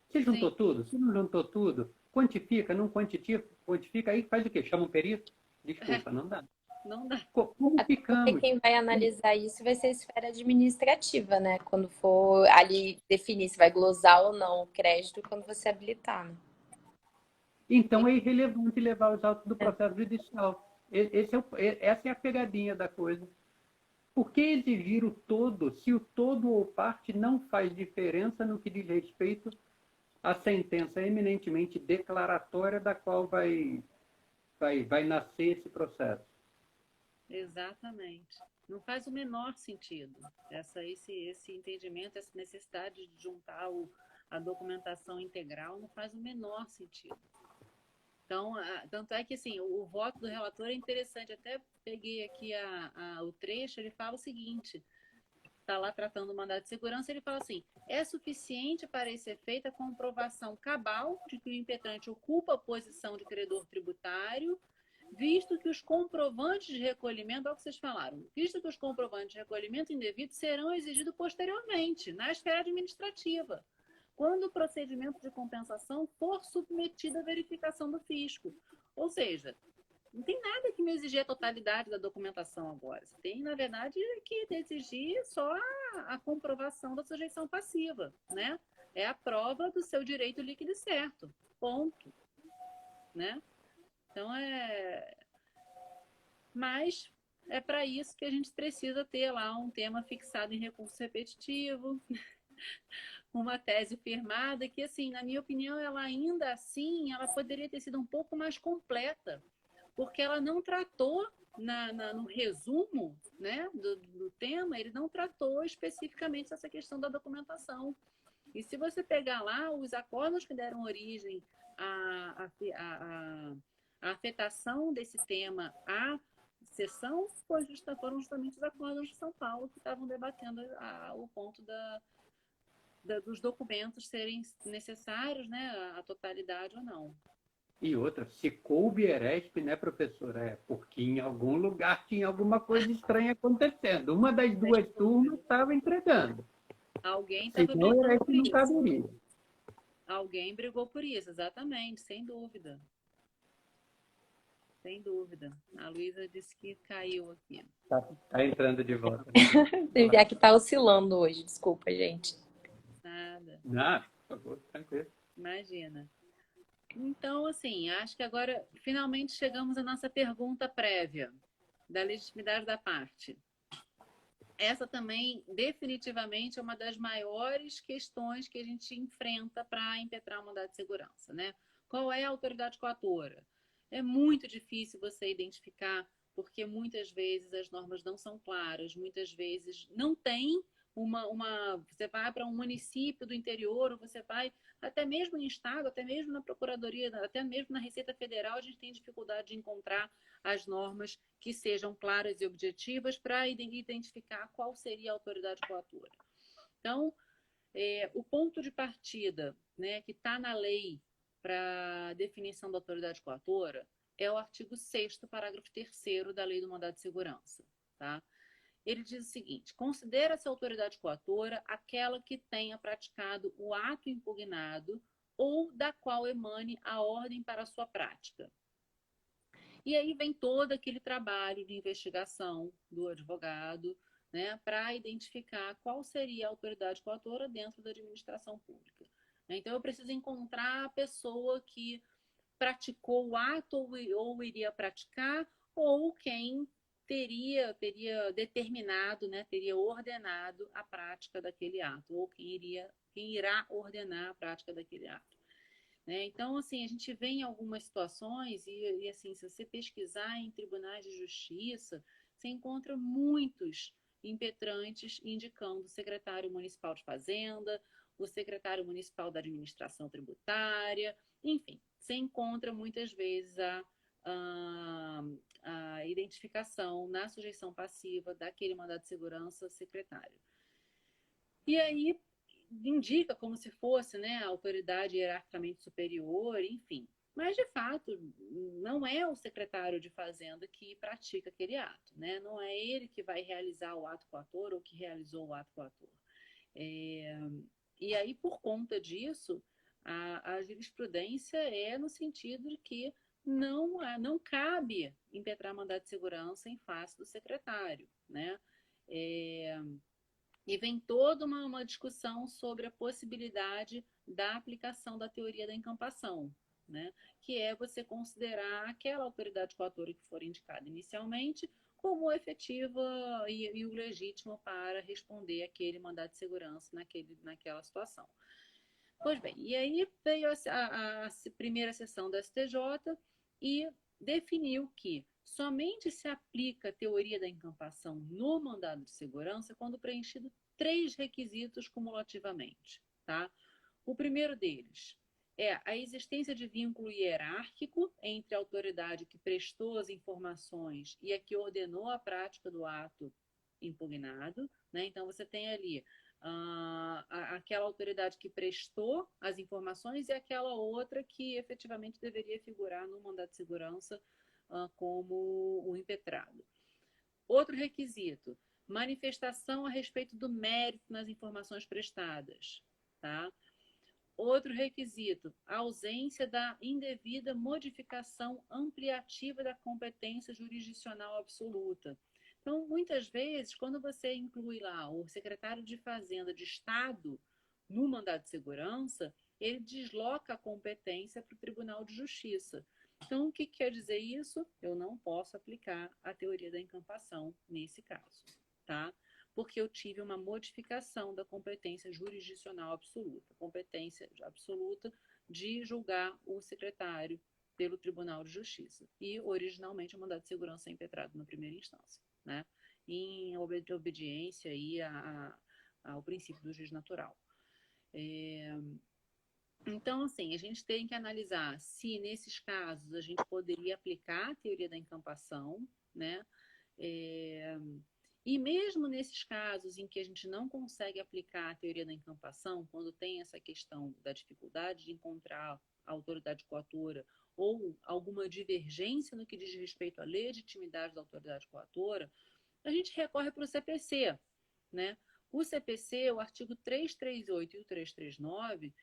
Você juntou Sim. tudo? Você não juntou tudo? Quantifica, não quantifica, aí faz o quê? Chama um perito? Desculpa, não dá. Não dá. Como Até porque ficamos? quem vai analisar isso vai ser a esfera administrativa, né? Quando for ali definir se vai glosar ou não o crédito quando você habilitar, né? Então é irrelevante levar os autos do processo judicial. Essa é a pegadinha da coisa. Por que exigir o todo, se o todo ou parte não faz diferença no que diz respeito à sentença eminentemente declaratória da qual vai nascer esse processo? Exatamente. Não faz o menor sentido esse entendimento, essa necessidade de juntar a documentação integral não faz o menor sentido. Então, tanto é que assim, o voto do relator é interessante. Até peguei aqui o trecho, ele fala o seguinte: está lá tratando o mandado de segurança, ele fala assim: é suficiente para esse efeito a comprovação cabal de que o impetrante ocupa a posição de credor tributário visto que os comprovantes de recolhimento, é o que vocês falaram, visto que os comprovantes de recolhimento indevido serão exigidos posteriormente, na esfera administrativa, quando o procedimento de compensação for submetido à verificação do fisco. Ou seja, não tem nada que me exigir a totalidade da documentação agora. Você tem, na verdade, que exigir só a comprovação da sujeição passiva, né? É a prova do seu direito líquido e certo. Ponto. Né? Então, Mas é para isso que a gente precisa ter lá um tema fixado em recurso repetitivo, uma tese firmada, que, assim, na minha opinião, ela ainda assim, ela poderia ter sido um pouco mais completa, porque ela não tratou, no resumo, né, do tema, ele não tratou especificamente essa questão da documentação. E se você pegar lá os acordos que deram origem à afetação desse tema à sessão, foram justamente os acordos de São Paulo que estavam debatendo o ponto dos documentos serem necessários, né, a totalidade ou não. E outra, se coube Eresp, né, professora? Porque em algum lugar tinha alguma coisa estranha acontecendo. Uma das duas turmas estava entregando. Alguém estava Senão brigando Eresp por não isso. caberia. Alguém brigou por isso, exatamente, sem dúvida. Sem dúvida. A Luísa disse que caiu aqui. Tá entrando de volta. Aqui tá oscilando hoje, desculpa, gente. Nada. Não, por favor, tranquilo. Imagina. Então, assim, acho que agora finalmente chegamos à nossa pergunta prévia da legitimidade da parte. Essa também, definitivamente, é uma das maiores questões que a gente enfrenta para impetrar o mandado de segurança, né? Qual é a autoridade coatora? É muito difícil você identificar, porque muitas vezes as normas não são claras, muitas vezes não tem você vai para um município do interior, ou você vai até mesmo em estado, até mesmo na Procuradoria, até mesmo na Receita Federal, a gente tem dificuldade de encontrar as normas que sejam claras e objetivas para identificar qual seria a autoridade coatora. Então, o ponto de partida, né, que está na lei para a definição da autoridade coatora é o artigo 6º, parágrafo 3º da Lei do Mandado de Segurança. Tá? Ele diz o seguinte: considera-se a autoridade coatora aquela que tenha praticado o ato impugnado ou da qual emane a ordem para a sua prática. E aí vem todo aquele trabalho de investigação do advogado, né, para identificar qual seria a autoridade coatora dentro da administração pública. Então, eu preciso encontrar a pessoa que praticou o ato ou iria praticar, ou quem teria determinado, né, teria ordenado a prática daquele ato, ou quem irá ordenar a prática daquele ato. Né? Então, assim, a gente vê em algumas situações, e assim, se você pesquisar em tribunais de justiça, você encontra muitos impetrantes indicando o secretário municipal de fazenda, o secretário municipal da administração tributária, enfim, você encontra muitas vezes a identificação na sujeição passiva daquele mandado de segurança secretário. E aí indica como se fosse, né, a autoridade hierarquicamente superior, enfim. Mas, de fato, não é o secretário de Fazenda que pratica aquele ato, né? Não é ele que vai realizar o ato coator ou que realizou o ato coator. E aí, por conta disso, a jurisprudência é no sentido de que não cabe impetrar mandado de segurança em face do secretário, né? E vem toda uma discussão sobre a possibilidade da aplicação da teoria da encampação, né? Que é você considerar aquela autoridade coatora que for indicada inicialmente como efetiva e o legítimo para responder aquele mandado de segurança naquela situação. Pois bem, e aí veio a primeira sessão da STJ e definiu que somente se aplica a teoria da encampação no mandado de segurança quando preenchido 3 requisitos cumulativamente. Tá? O primeiro deles é a existência de vínculo hierárquico entre a autoridade que prestou as informações e a que ordenou a prática do ato impugnado. Né? Então, você tem ali aquela autoridade que prestou as informações e aquela outra que efetivamente deveria figurar no mandado de segurança como o impetrado. Outro requisito, manifestação a respeito do mérito nas informações prestadas, tá? Outro requisito, a ausência da indevida modificação ampliativa da competência jurisdicional absoluta. Então, muitas vezes, quando você inclui lá o secretário de Fazenda de Estado no mandado de segurança, ele desloca a competência para o Tribunal de Justiça. Então, o que quer dizer isso? Eu não posso aplicar a teoria da encampação nesse caso, tá? Porque eu tive uma modificação da competência jurisdicional absoluta, competência absoluta de julgar o secretário pelo Tribunal de Justiça. E, originalmente, o mandado de segurança é impetrado na primeira instância, né? Em obediência aí ao princípio do juiz natural. Então, assim, a gente tem que analisar se, nesses casos, a gente poderia aplicar a teoria da encampação, né? E mesmo nesses casos em que a gente não consegue aplicar a teoria da encampação, quando tem essa questão da dificuldade de encontrar a autoridade coatora ou alguma divergência no que diz respeito à legitimidade da autoridade coatora, a gente recorre para o CPC, né? O CPC, o artigo 338 e o 339,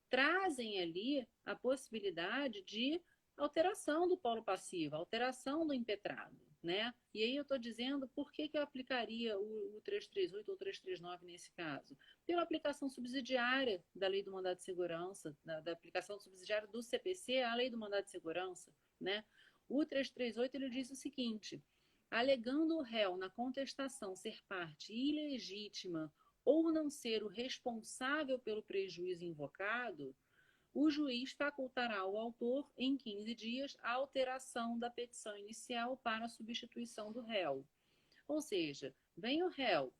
trazem ali a possibilidade de alteração do polo passivo, alteração do impetrado, né? E aí eu estou dizendo por que eu aplicaria o 338 ou 339 nesse caso? Pela aplicação subsidiária da lei do mandado de segurança, da aplicação subsidiária do CPC à lei do mandado de segurança, né? O 338 ele diz o seguinte: alegando o réu na contestação ser parte ilegítima ou não ser o responsável pelo prejuízo invocado, o juiz facultará ao autor, em 15 dias, a alteração da petição inicial para a substituição do réu. Ou seja, vem o réu,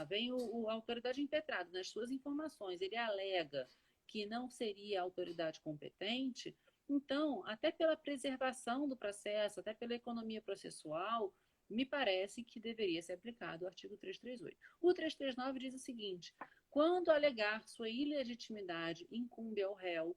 vem a autoridade impetrada nas suas informações, ele alega que não seria a autoridade competente, então, até pela preservação do processo, até pela economia processual, me parece que deveria ser aplicado o artigo 338. O 339 diz o seguinte: quando alegar sua ilegitimidade, incumbe ao réu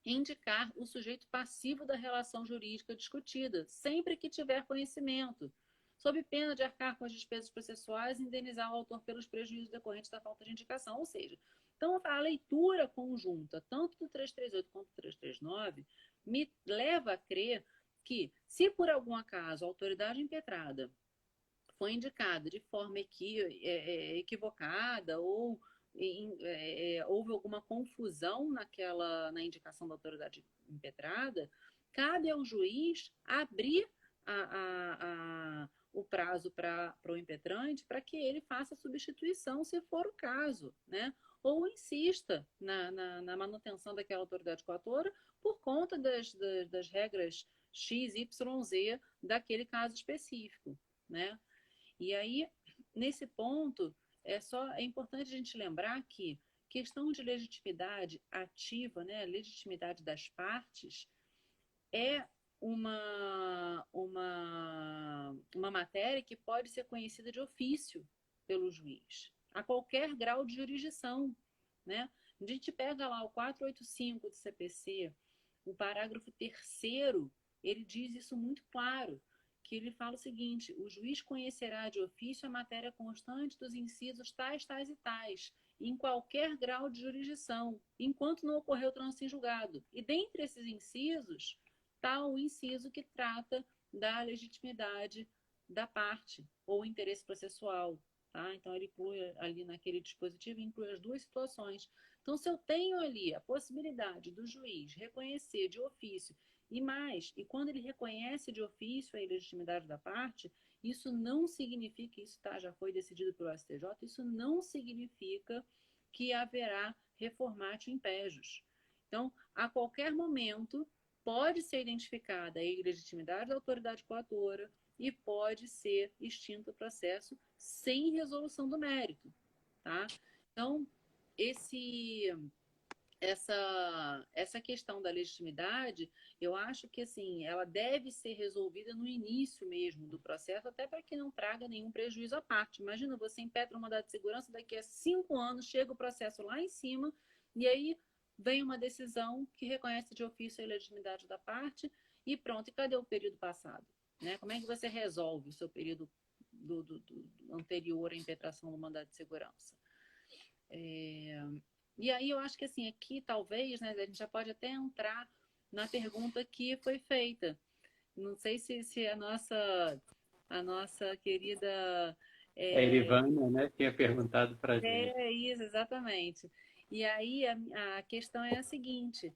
indicar o sujeito passivo da relação jurídica discutida, sempre que tiver conhecimento, sob pena de arcar com as despesas processuais e indenizar o autor pelos prejuízos decorrentes da falta de indicação. Ou seja, então a leitura conjunta, tanto do 338 quanto do 339, me leva a crer que, se por algum acaso a autoridade impetrada foi indicada de forma equivocada ou houve alguma confusão na indicação da autoridade impetrada, cabe ao juiz abrir o prazo para o impetrante para que ele faça a substituição, se for o caso, né? Ou insista na manutenção daquela autoridade coatora por conta das regras X, Y, Z daquele caso específico, né? E aí, nesse ponto, é importante a gente lembrar que questão de legitimidade ativa, né, legitimidade das partes, é uma matéria que pode ser conhecida de ofício pelo juiz, a qualquer grau de jurisdição, né? A gente pega lá o 485 do CPC, o parágrafo 3º, ele diz isso muito claro, que ele fala o seguinte: o juiz conhecerá de ofício a matéria constante dos incisos tais, tais e tais, em qualquer grau de jurisdição, enquanto não ocorreu trânsito em julgado. E dentre esses incisos, está o inciso que trata da legitimidade da parte ou interesse processual. Tá? Então, ele inclui ali naquele dispositivo, inclui as duas situações. Então, se eu tenho ali a possibilidade do juiz reconhecer de ofício e quando ele reconhece de ofício a ilegitimidade da parte, isso não significa, isso já foi decidido pelo STJ, isso não significa que haverá reformatio impejus. Então, a qualquer momento, pode ser identificada a ilegitimidade da autoridade coatora e pode ser extinto o processo sem resolução do mérito. Tá? Então, essa questão da legitimidade, eu acho que assim, ela deve ser resolvida no início mesmo do processo, até para que não traga nenhum prejuízo à parte. Imagina, você impetra um mandado de segurança, daqui a 5 anos chega o processo lá em cima, e aí vem uma decisão que reconhece de ofício a ilegitimidade da parte, e pronto, e cadê o período passado? Né? Como é que você resolve o seu período do anterior à impetração do mandado de segurança? E aí eu acho que assim, aqui talvez, né, a gente já pode até entrar na pergunta que foi feita. Não sei se a nossa querida... A Irivânia, né, tinha perguntado para a gente. É isso, exatamente. E aí a questão é a seguinte,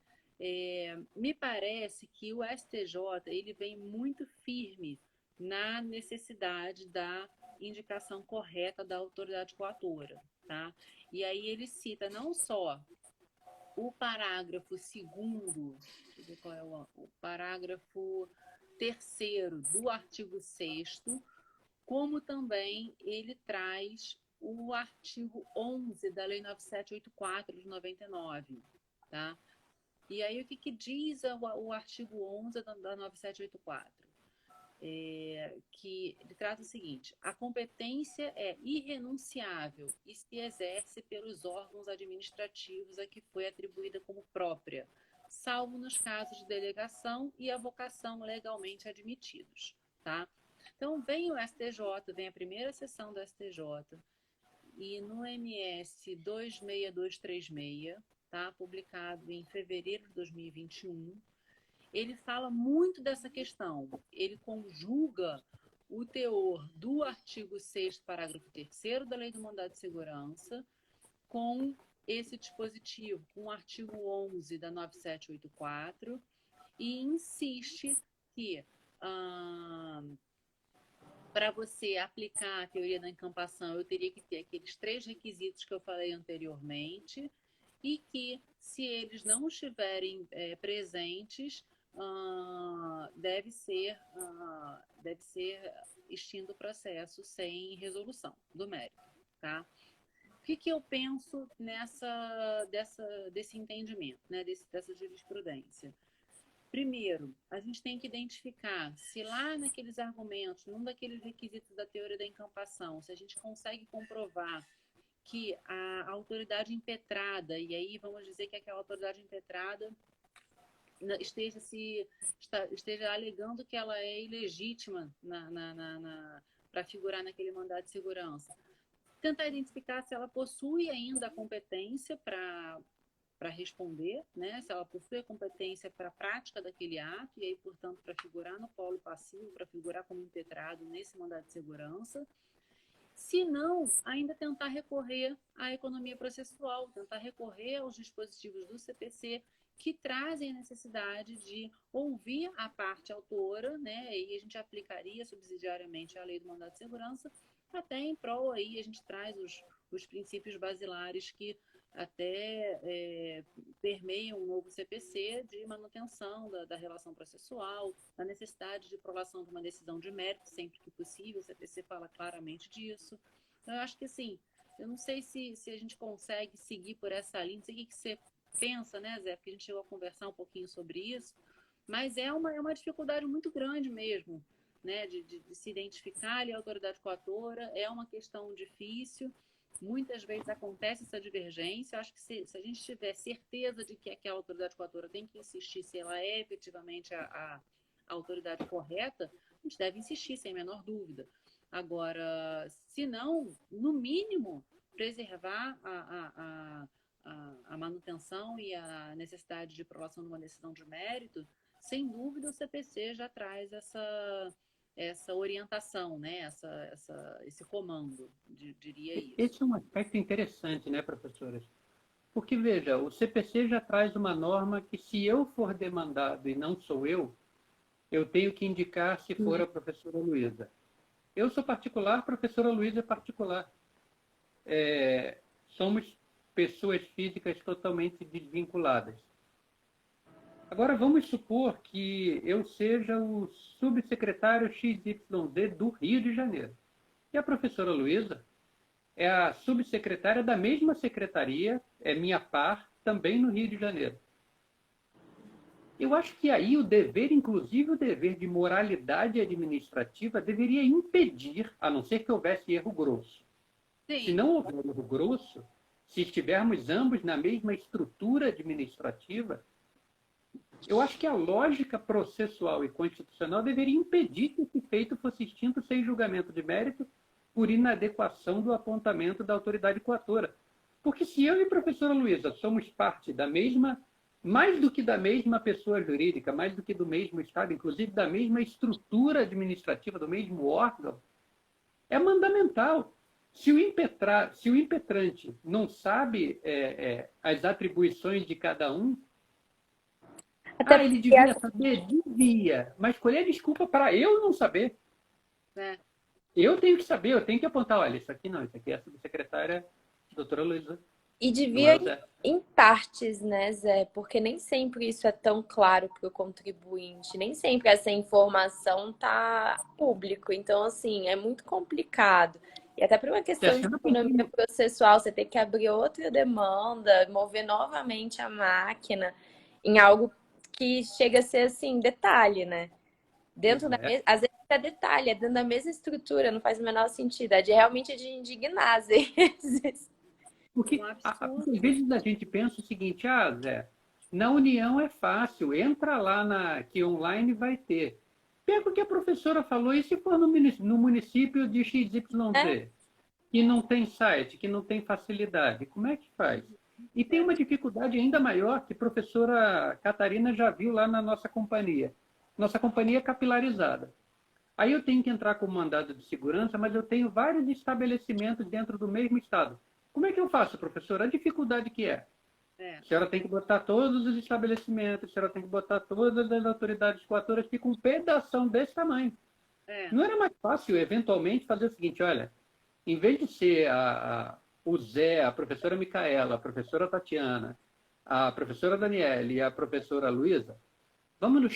me parece que o STJ ele vem muito firme na necessidade da indicação correta da autoridade coatora, tá? E aí ele cita não só o parágrafo 2º, deixa eu ver qual é o parágrafo 3º do artigo 6º, como também ele traz o artigo 11 da Lei 9784 de 99, tá? E aí o que diz o artigo 11 da 9784? Que ele trata o seguinte: a competência é irrenunciável e se exerce pelos órgãos administrativos a que foi atribuída como própria, salvo nos casos de delegação e avocação legalmente admitidos, tá? Então, vem o STJ, vem a primeira sessão do STJ, e no MS 26236, tá? Publicado em fevereiro de 2021, ele fala muito dessa questão. Ele conjuga o teor do artigo 6º, parágrafo 3º da Lei do Mandado de Segurança com esse dispositivo, com o artigo 11 da 9784, e insiste que para você aplicar a teoria da encampação, eu teria que ter aqueles 3 requisitos que eu falei anteriormente, e que, se eles não estiverem presentes, deve ser extinto o processo sem resolução do mérito, tá? O que eu penso desse entendimento, né, dessa jurisprudência? Primeiro, a gente tem que identificar se lá naqueles argumentos, num daqueles requisitos da teoria da encampação, se a gente consegue comprovar que a autoridade impetrada, e aí vamos dizer que aquela autoridade impetrada esteja alegando que ela é ilegítima para figurar naquele mandado de segurança. Tentar identificar se ela possui ainda a competência para responder, né? Se ela possui a competência para a prática daquele ato, e aí, portanto, para figurar no polo passivo, para figurar como impetrado nesse mandado de segurança. Se não, ainda tentar recorrer à economia processual, tentar recorrer aos dispositivos do CPC, que trazem a necessidade de ouvir a parte autora, né? E a gente aplicaria subsidiariamente a lei do mandado de segurança, até em prol aí a gente traz os princípios basilares que até permeiam o novo CPC de manutenção da relação processual, da necessidade de provação de uma decisão de mérito, sempre que possível, o CPC fala claramente disso. Então, eu acho que, assim, eu não sei se a gente consegue seguir por essa linha, não sei o que você pensa, né, Zé, porque a gente chegou a conversar um pouquinho sobre isso, mas é uma dificuldade muito grande mesmo, né, de se identificar ali a autoridade coatora, é uma questão difícil. Muitas vezes acontece essa divergência. Eu acho que se a gente tiver certeza de que aquela autoridade coatora tem que insistir se ela é efetivamente a autoridade correta, a gente deve insistir, sem a menor dúvida. Agora, se não, no mínimo, preservar a manutenção e a necessidade de aprovação de uma decisão de mérito, sem dúvida o CPC já traz essa orientação, né? esse comando, diria isso. Esse é um aspecto interessante, né, professoras? Porque, veja, o CPC já traz uma norma que, se eu for demandado e não sou eu tenho que indicar se for a professora Luísa. Eu sou particular, a professora Luísa é particular. Somos pessoas físicas totalmente desvinculadas. Agora, vamos supor que eu seja o subsecretário XYZ do Rio de Janeiro. E a professora Luísa é a subsecretária da mesma secretaria, é minha par, também no Rio de Janeiro. Eu acho que aí o dever, inclusive o dever de moralidade administrativa, deveria impedir, a não ser que houvesse erro grosso. Sim. Se não houver erro grosso, se estivermos ambos na mesma estrutura administrativa, Eu acho que a lógica processual e constitucional deveria impedir que esse feito fosse extinto sem julgamento de mérito por inadequação do apontamento da autoridade coatora. Porque se eu e a professora Luísa somos parte da mesma, mais do que da mesma pessoa jurídica, mais do que do mesmo Estado, inclusive da mesma estrutura administrativa, do mesmo órgão, é mandamental. Se o impetrante não sabe as atribuições de cada um, Até ele porque devia saber? Devia. Mas escolher desculpa para eu não saber. É, Eu tenho que saber, eu tenho que apontar, olha, isso aqui não, isso aqui é a subsecretária doutora Luísa. E Não é devia o Zé. em partes, né, Zé? Porque nem sempre isso é tão claro para o contribuinte, nem sempre essa informação tá público. Então, assim, é muito complicado. E até por uma Se a questão de senhora economia processual, você tem que abrir outra demanda, mover novamente a máquina em algo que chega a ser assim, detalhe, né? Dentro da mesma, às vezes é detalhe, é dentro da mesma estrutura, não faz o menor sentido. É de realmente de indignar, às vezes. Porque um às absurdo. vezes a gente pensa o seguinte, Zé, na União é fácil, entra lá que online vai ter. Pega o que a professora falou, e se for no município de É, XYZ, que não tem site, que não tem facilidade, como é que faz? E tem É, uma dificuldade ainda maior que a professora Catarina já viu lá na nossa companhia. Nossa companhia é capilarizada. Aí eu tenho que entrar com mandado de segurança, mas eu tenho vários estabelecimentos dentro do mesmo estado. Como é que eu faço, professor? A dificuldade que é. é, A senhora tem que botar todos os estabelecimentos, a senhora tem que botar todas as autoridades coatoras, fica um pedação desse tamanho. é, Não era mais fácil, eventualmente, fazer o seguinte, olha, em vez de ser o Zé, a professora Micaela, a professora Tatiana, a professora Daniele e a professora Luísa, vamos no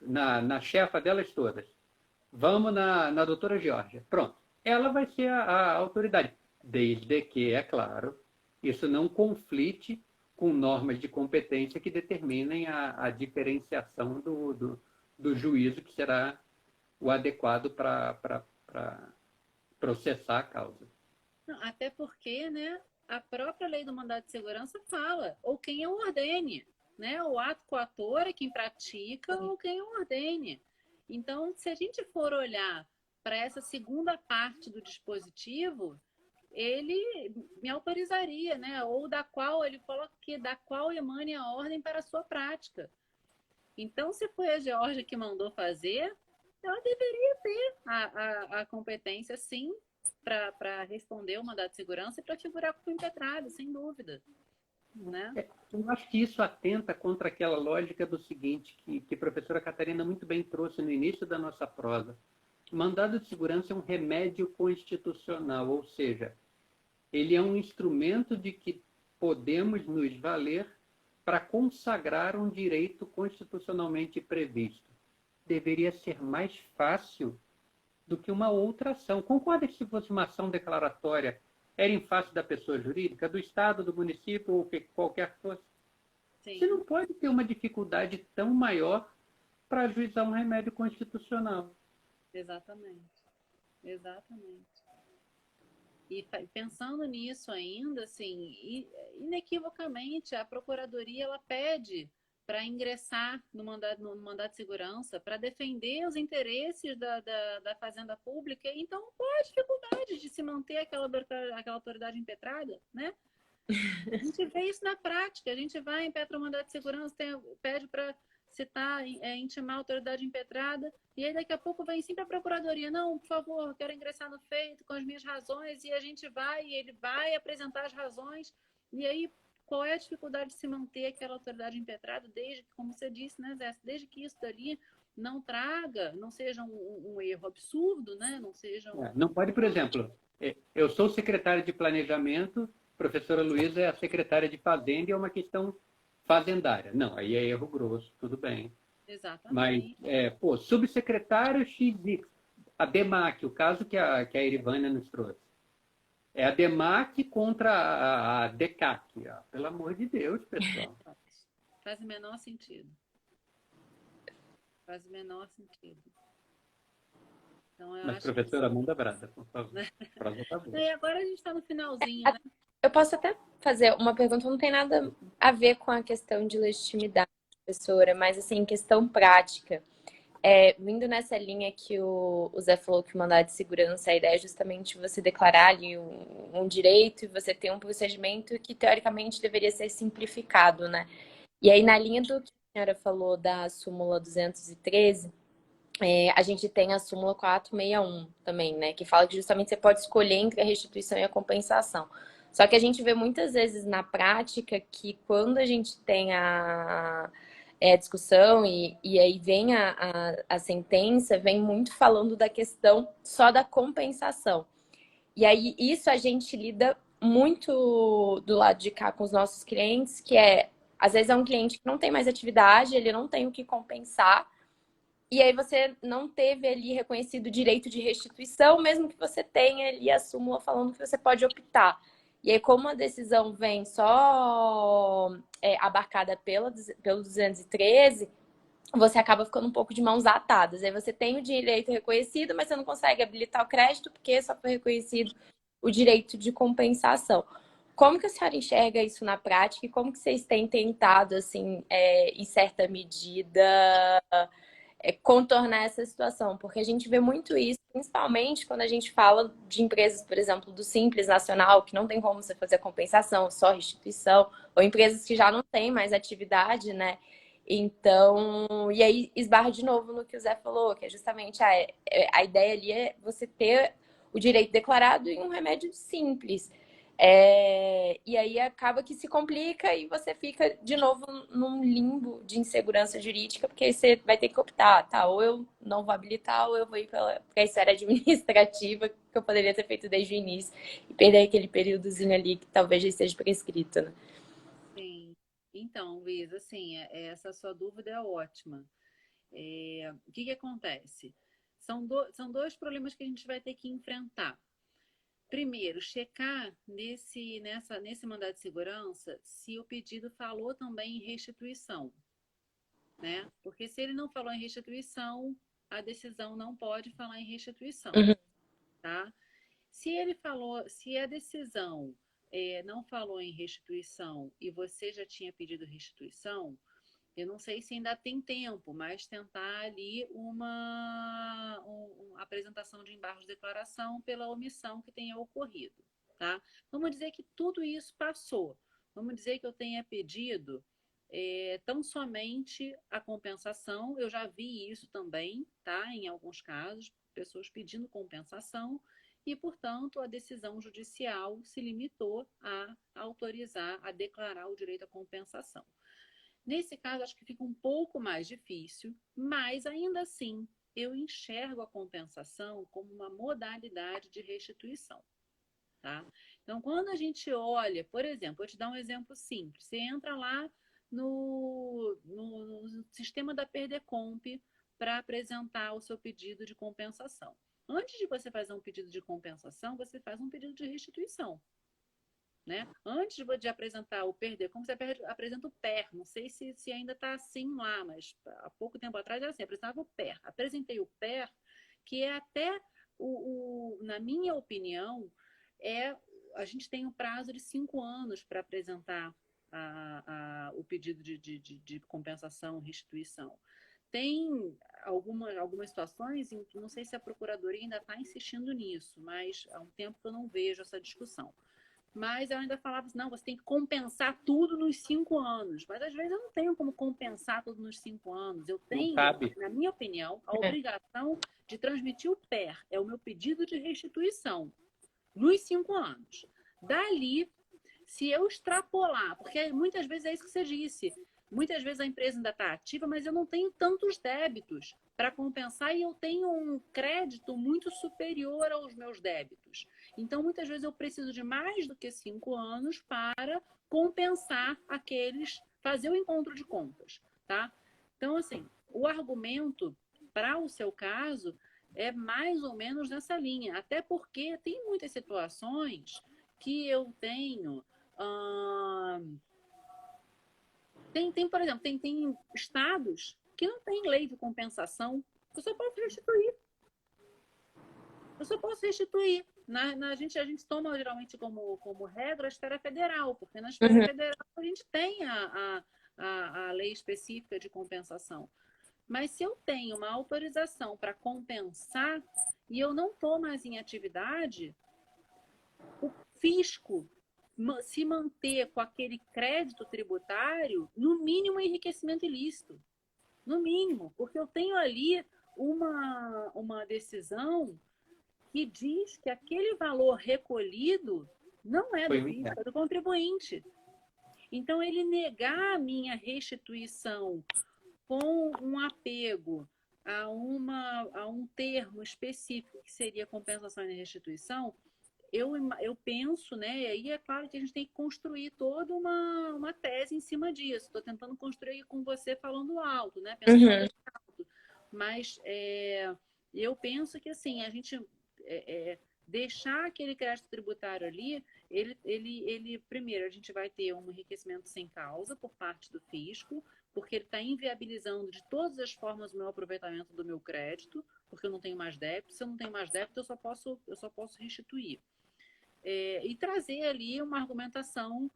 na chefa delas todas. Vamos na doutora Georgia. Pronto. Ela vai ser a autoridade. Desde que, é claro, isso não conflite com normas de competência que determinem a diferenciação do juízo que será o adequado para processar a causa. Não, até porque, né, a própria lei do mandado de segurança fala, ou quem o ordene, né? O ato coator é quem pratica ou quem o ordene. Então, se a gente for olhar para essa segunda parte do dispositivo, ele me autorizaria, né? Ou da qual ele coloca que da qual emane a ordem para a sua prática. Então, se foi a Geórgia que mandou fazer, ela deveria ter a competência, sim, para responder o mandado de segurança e para figurar como impetrado, sem dúvida. Né? Eu acho que isso atenta contra aquela lógica do seguinte, que a professora Catarina muito bem trouxe no início da nossa prosa. Mandado de segurança é um remédio constitucional, ou seja, ele é um instrumento de que podemos nos valer para consagrar um direito constitucionalmente previsto. Deveria ser mais fácil do que uma outra ação. Concorda que se fosse uma ação declaratória, era em face da pessoa jurídica, do Estado, do município ou que qualquer que fosse? Sim. Você não pode ter uma dificuldade tão maior para ajuizar um remédio constitucional. Exatamente. Exatamente. E pensando nisso ainda, assim, inequivocamente, a Procuradoria ela pede para ingressar no mandado de segurança, para defender os interesses da Fazenda Pública. Então, qual a dificuldade de se manter aquela autoridade impetrada, né? A gente vê isso na prática. A gente vai, impetra o mandado de segurança, pede para citar, intimar a autoridade impetrada, e aí daqui a pouco vem sempre a Procuradoria, não, por favor, quero ingressar no feito com as minhas razões, e a gente vai, e ele vai apresentar as razões, e aí qual é a dificuldade de se manter aquela autoridade impetrada, desde, como você disse, né, Zé, desde que isso dali não traga, não seja um erro absurdo, né, não seja Não pode, por exemplo, eu sou secretário de planejamento, professora Luísa é a secretária de fazenda e é uma questão fazendária. Não, aí é erro grosso, tudo bem. Exatamente. Mas, subsecretário XX, a DEMAC, o caso que a Irivânia nos trouxe. É a DEMAC contra a DECAC. Pelo amor de Deus, pessoal. Faz o menor sentido. Faz o menor sentido. Então, eu Mas, acho professora, que... manda brasa, por favor. E agora a gente está no finalzinho, né? eu posso até fazer uma pergunta, não tem nada a ver com a questão de legitimidade professora, mas assim, questão prática. Vindo nessa linha que o Zé falou que o mandado de segurança, a ideia é justamente você declarar ali um direito e você ter um procedimento que teoricamente deveria ser simplificado, né? E aí, na linha do que a senhora falou da súmula 213, a gente tem a súmula 461 também, né? Que fala que justamente você pode escolher entre a restituição e a compensação. Só que a gente vê muitas vezes na prática que quando a gente tem a discussão e aí vem a sentença, vem muito falando da questão só da compensação. E aí isso a gente lida muito do lado de cá com os nossos clientes, que às vezes é um cliente que não tem mais atividade, ele não tem o que compensar, e aí você não teve ali reconhecido o direito de restituição, mesmo que você tenha ali a súmula falando que você pode optar. E aí, como a decisão vem só abarcada pelo 213, você acaba ficando um pouco de mãos atadas. Aí você tem o direito reconhecido, mas você não consegue habilitar o crédito porque só foi reconhecido o direito de compensação. Como que a senhora enxerga isso na prática e como que vocês têm tentado, assim, em certa medida, contornar essa situação? Porque a gente vê muito isso, principalmente quando a gente fala de empresas, por exemplo, do Simples Nacional, que não tem como você fazer compensação, só restituição, ou empresas que já não têm mais atividade, né? Então, e aí esbarra de novo no que o Zé falou, que é justamente a ideia ali é você ter o direito declarado em um remédio simples. E aí acaba que se complica e você fica de novo num limbo de insegurança jurídica, porque aí você vai ter que optar, tá? Ou eu não vou habilitar, ou eu vou ir para a esfera administrativa, que eu poderia ter feito desde o início, e perder aquele períodozinho ali que talvez já esteja prescrito, né? Sim. Então, Luiz, assim, essa sua dúvida é ótima. O que que acontece? São dois problemas que a gente vai ter que enfrentar. Primeiro, checar nesse mandado de segurança se o pedido falou também em restituição, né? Porque se ele não falou em restituição, a decisão não pode falar em restituição, Uhum. tá? Se a decisão não falou em restituição e você já tinha pedido restituição, eu não sei se ainda tem tempo, mas tentar ali uma apresentação de embargo de declaração pela omissão que tenha ocorrido, tá? Vamos dizer que tudo isso passou. Vamos dizer que eu tenha pedido tão somente a compensação. Eu já vi isso também, tá? Em alguns casos, pessoas pedindo compensação e, portanto, a decisão judicial se limitou a autorizar, a declarar o direito à compensação. Nesse caso, acho que fica um pouco mais difícil, mas ainda assim eu enxergo a compensação como uma modalidade de restituição, tá? Então, quando a gente olha, por exemplo, vou te dar um exemplo simples. Você entra lá no sistema da Perdecomp para apresentar o seu pedido de compensação. Antes de você fazer um pedido de compensação, você faz um pedido de restituição. Né? Antes de apresentar o perder, como você apresenta o PER, não sei se ainda está assim lá, mas há pouco tempo atrás era assim, apresentava o PER. Apresentei o PER, que é até, na minha opinião, a gente tem um prazo de 5 anos para apresentar o pedido de compensação, restituição. Tem algumas situações em que não sei se a Procuradoria ainda está insistindo nisso, mas há um tempo que eu não vejo essa discussão. Mas eu ainda falava assim, não, você tem que compensar tudo nos 5 anos. Mas às vezes eu não tenho como compensar tudo nos 5 anos. Eu tenho, na minha opinião, a obrigação de transmitir o PER. É o meu pedido de restituição nos 5 anos. Dali, se eu extrapolar, porque muitas vezes é isso que você disse, muitas vezes a empresa ainda está ativa, mas eu não tenho tantos débitos para compensar e eu tenho um crédito muito superior aos meus débitos. Então, muitas vezes eu preciso de mais do que 5 anos para compensar fazer o encontro de contas, tá? Então, assim, o argumento para o seu caso é mais ou menos nessa linha, até porque tem muitas situações que eu tenho. Por exemplo, tem estados que não têm lei de compensação. Eu só posso restituir. Eu só posso restituir. A gente toma geralmente como regra a esfera federal, porque na esfera federal a gente tem a lei específica de compensação. Mas se eu tenho uma autorização para compensar e eu não estou mais em atividade, o fisco se manter com aquele crédito tributário, no mínimo é enriquecimento ilícito. No mínimo, porque eu tenho ali uma decisão que diz que aquele valor recolhido não é do fisco, é do contribuinte. Então, ele negar a minha restituição com um apego a um termo específico que seria compensação e restituição, eu penso, né? E aí é claro que a gente tem que construir toda uma tese em cima disso. Estou tentando construir com você falando alto, né? Pensando alto. Mas eu penso que assim, a gente deixar aquele crédito tributário ali, ele primeiro, a gente vai ter um enriquecimento sem causa por parte do fisco, porque ele está inviabilizando de todas as formas o meu aproveitamento do meu crédito, porque eu não tenho mais débito. Se eu não tenho mais débito, eu só posso restituir. E trazer ali uma argumentação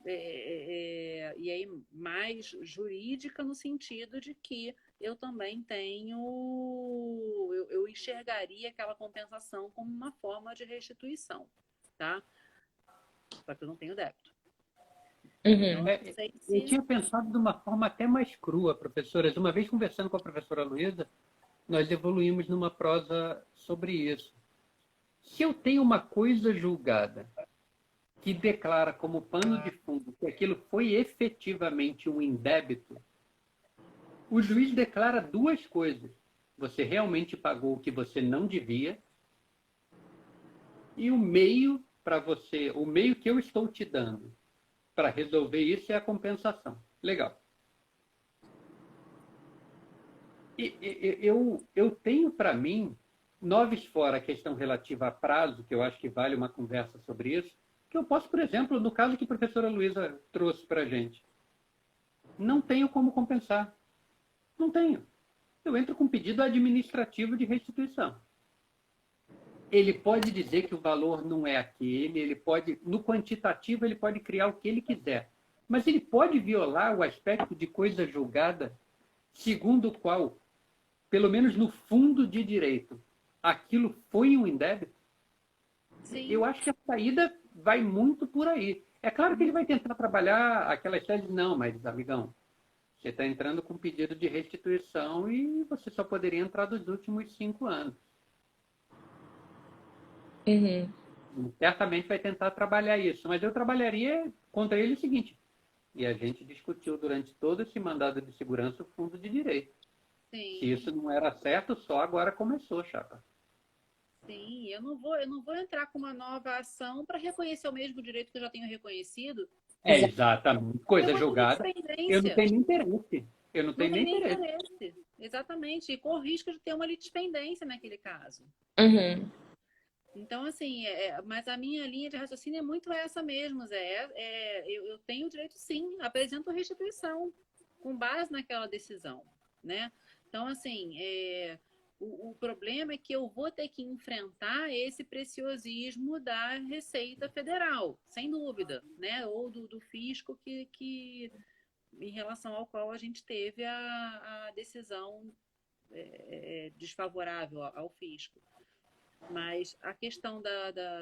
e aí mais jurídica no sentido de que eu também eu enxergaria aquela compensação como uma forma de restituição, tá? Só que eu não tenho débito. Uhum. Eu tinha pensado de uma forma até mais crua, professoras. Uma vez conversando com a professora Luísa, nós evoluímos numa prosa sobre isso. Se eu tenho uma coisa julgada que declara como pano de fundo que aquilo foi efetivamente um indébito, o juiz declara duas coisas. Você realmente pagou o que você não devia e o meio que eu estou te dando para resolver isso é a compensação. Legal. Eu tenho para mim, noves fora a questão relativa a prazo, que eu acho que vale uma conversa sobre isso, que eu posso, por exemplo, no caso que a professora Luísa trouxe para a gente, não tenho como compensar. Não tenho. Eu entro com pedido administrativo de restituição. Ele pode dizer que o valor não é aquele, no quantitativo, ele pode criar o que ele quiser. Mas ele pode violar o aspecto de coisa julgada, segundo o qual, pelo menos no fundo de direito, aquilo foi um indébito? Sim. Eu acho que a saída vai muito por aí. É claro que ele vai tentar trabalhar aquela história de, não, mas, amigão, você está entrando com pedido de restituição e você só poderia entrar dos últimos 5 anos. Uhum. Certamente vai tentar trabalhar isso, mas eu trabalharia contra ele o seguinte, e a gente discutiu durante todo esse mandado de segurança o fundo de direito. Sim. Se isso não era certo, só agora começou, chapa. Sim, eu não vou entrar com uma nova ação para reconhecer o mesmo direito que eu já tenho reconhecido. Exatamente. Coisa julgada. Eu não tenho nem interesse. Eu não tenho nem interesse. Exatamente. E com o risco de ter uma litispendência naquele caso. Uhum. Então, assim, mas a minha linha de raciocínio é muito essa mesmo, Zé. Eu tenho o direito, sim, apresento restituição com base naquela decisão, né? Então, assim, o problema é que eu vou ter que enfrentar esse preciosismo da Receita Federal, sem dúvida, né? Ou do fisco que em relação ao qual a gente teve a decisão desfavorável ao fisco. Mas a questão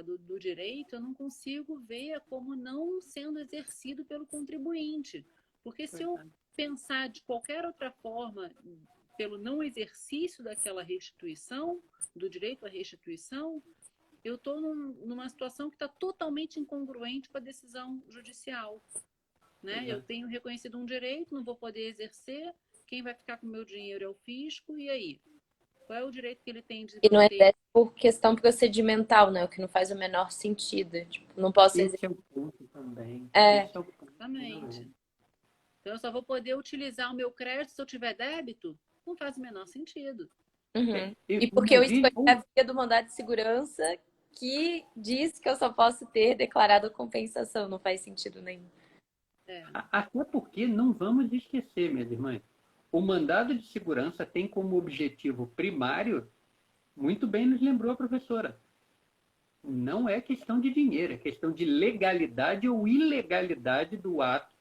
do direito eu não consigo ver como não sendo exercido pelo contribuinte. Porque se eu pensar de qualquer outra forma, pelo não exercício daquela restituição, do direito à restituição, eu estou numa situação que está totalmente incongruente com a decisão judicial. Né? Eu tenho reconhecido um direito, não vou poder exercer, quem vai ficar com o meu dinheiro é o fisco, e aí? Qual é o direito que ele tem de... E não é por questão procedimental, né? O que não faz o menor sentido. Tipo, não posso exercer. Esse é o ponto também. Esse é o ponto. Exatamente. Então, eu só vou poder utilizar o meu crédito se eu tiver débito? Não faz o menor sentido. Uhum. E porque eu escolhi a via do mandado de segurança que diz que eu só posso ter declarado compensação. Não faz sentido nenhum. Até porque não vamos esquecer, minhas irmãs, o mandado de segurança tem como objetivo primário, muito bem nos lembrou a professora, não é questão de dinheiro, é questão de legalidade ou ilegalidade do ato,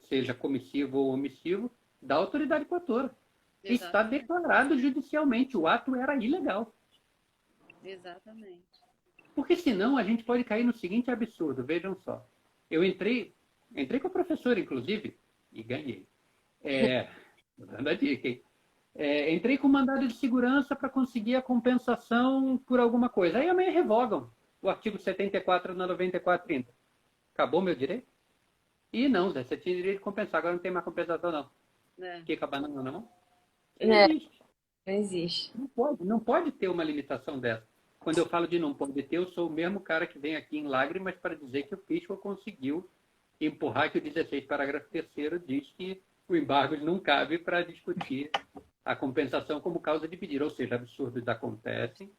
seja comissivo ou omissivo, da autoridade coautora. Está Exatamente. declarado judicialmente, o ato era ilegal. Exatamente. Porque senão a gente pode cair no seguinte absurdo, vejam só. Eu entrei com a professora, inclusive, e ganhei. Tô dando a dica, hein? Entrei com mandado de segurança para conseguir a compensação por alguma coisa. Aí amanhã revogam o artigo 74 na 9430. Acabou meu direito? E não, Zé, você tinha direito de compensar, agora não tem mais compensação, não. Fica a banana, não? Não existe. Não existe. Não pode ter uma limitação dessa. Quando eu falo de não pode ter, eu sou o mesmo cara que vem aqui em lágrimas para dizer que o fisco conseguiu empurrar que o 16, parágrafo 3º, diz que o embargo não cabe para discutir a compensação como causa de pedir. Ou seja, absurdos acontecem,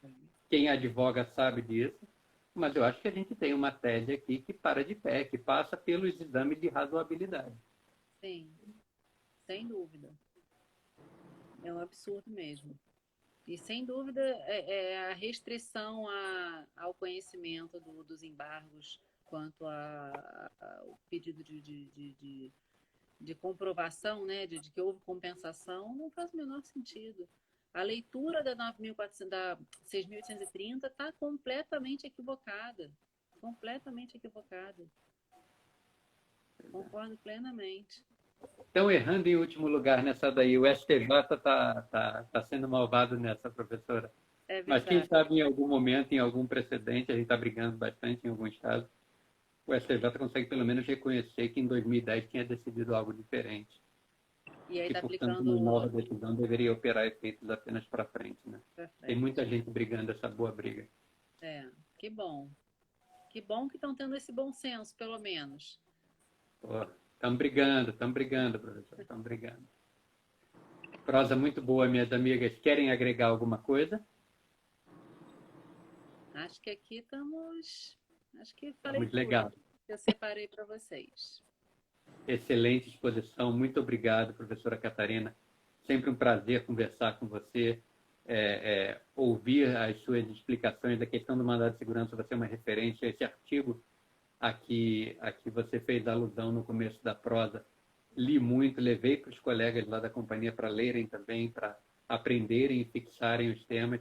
quem advoga sabe disso, mas eu acho que a gente tem uma tese aqui que para de pé, que passa pelos exames de razoabilidade. Sim, sem dúvida. É um absurdo mesmo. E, sem dúvida, a restrição ao conhecimento dos embargos quanto ao pedido de comprovação, né, de que houve compensação, não faz o menor sentido. A leitura da 6.830 está completamente equivocada. Completamente equivocada. Concordo plenamente. Estão errando em último lugar nessa daí. O STJ está sendo malvado nessa, professora. É Mas verdade. quem sabe em algum momento, em algum precedente, a gente está brigando bastante em alguns casos, o STJ consegue pelo menos reconhecer que em 2010 tinha decidido algo diferente. E aí Que, está portanto, aplicando uma nova decisão deveria operar efeitos apenas para frente. Né? pra frente. Tem muita gente brigando essa boa briga. Que bom. Que bom que estão tendo esse bom senso, pelo menos. Estamos brigando, professor, estamos brigando. Prosa muito boa, minhas amigas. Querem agregar alguma coisa? Acho que aqui estamos... Acho que falei Muito tudo legal. que eu separei para vocês. Excelente exposição. Muito obrigado, professora Catarina. Sempre um prazer conversar com você, ouvir as suas explicações da questão do mandado de segurança. Vai ser uma referência. Esse artigo a que você fez alusão no começo da prosa, li muito, levei para os colegas lá da companhia para lerem também, para aprenderem e fixarem os temas.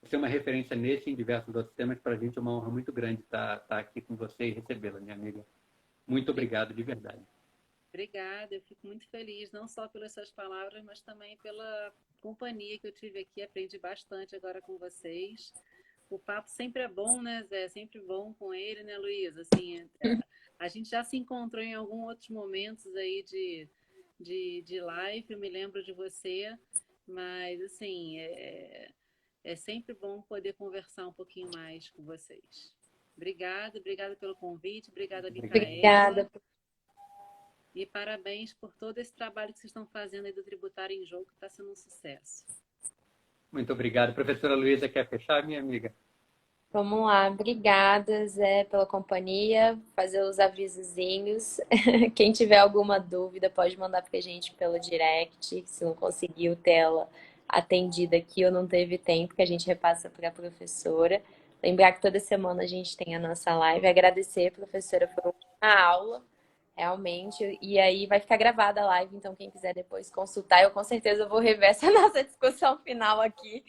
Vai ser uma referência nesse e em diversos outros temas. Para a gente é uma honra muito grande estar aqui com você e recebê-la, minha amiga. Muito obrigado, de verdade. Obrigada, eu fico muito feliz, não só pelas suas palavras, mas também pela companhia que eu tive aqui. Aprendi bastante agora com vocês. O papo sempre é bom, né, Zé? Sempre bom com ele, né, Luísa? Assim, a gente já se encontrou em alguns outros momentos aí de live, eu me lembro de você, mas, assim, é sempre bom poder conversar um pouquinho mais com vocês. Obrigada pelo convite, obrigada, Micaela. Obrigada. E parabéns por todo esse trabalho que vocês estão fazendo aí do Tributário em Jogo, que está sendo um sucesso. Muito obrigado. Professora Luísa, quer fechar, minha amiga? Vamos lá. Obrigada, Zé, pela companhia. Fazer os avisozinhos. Quem tiver alguma dúvida, pode mandar para a gente pelo direct. Se não conseguiu ter ela atendida aqui ou não teve tempo, que a gente repassa para a professora. Lembrar que toda semana a gente tem a nossa live. Agradecer, professora, foi uma aula. Realmente, e aí vai ficar gravada a live, então quem quiser depois consultar, eu com certeza vou rever essa nossa discussão final aqui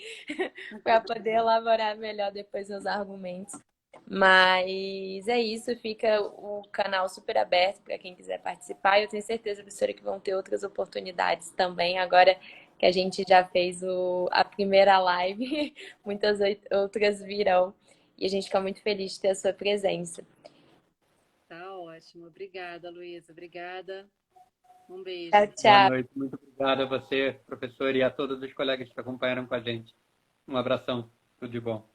para poder elaborar melhor depois meus argumentos. Mas é isso, fica o canal super aberto para quem quiser participar. E eu tenho certeza, professora, que vão ter outras oportunidades também. Agora que a gente já fez a primeira live, muitas outras virão. E a gente fica muito feliz de ter a sua presença. Tá ótimo. Obrigada, Luísa. Obrigada. Um beijo. Tchau, tchau. Boa noite. Muito obrigado a você, professor, e a todos os colegas que acompanharam com a gente. Um abração. Tudo de bom.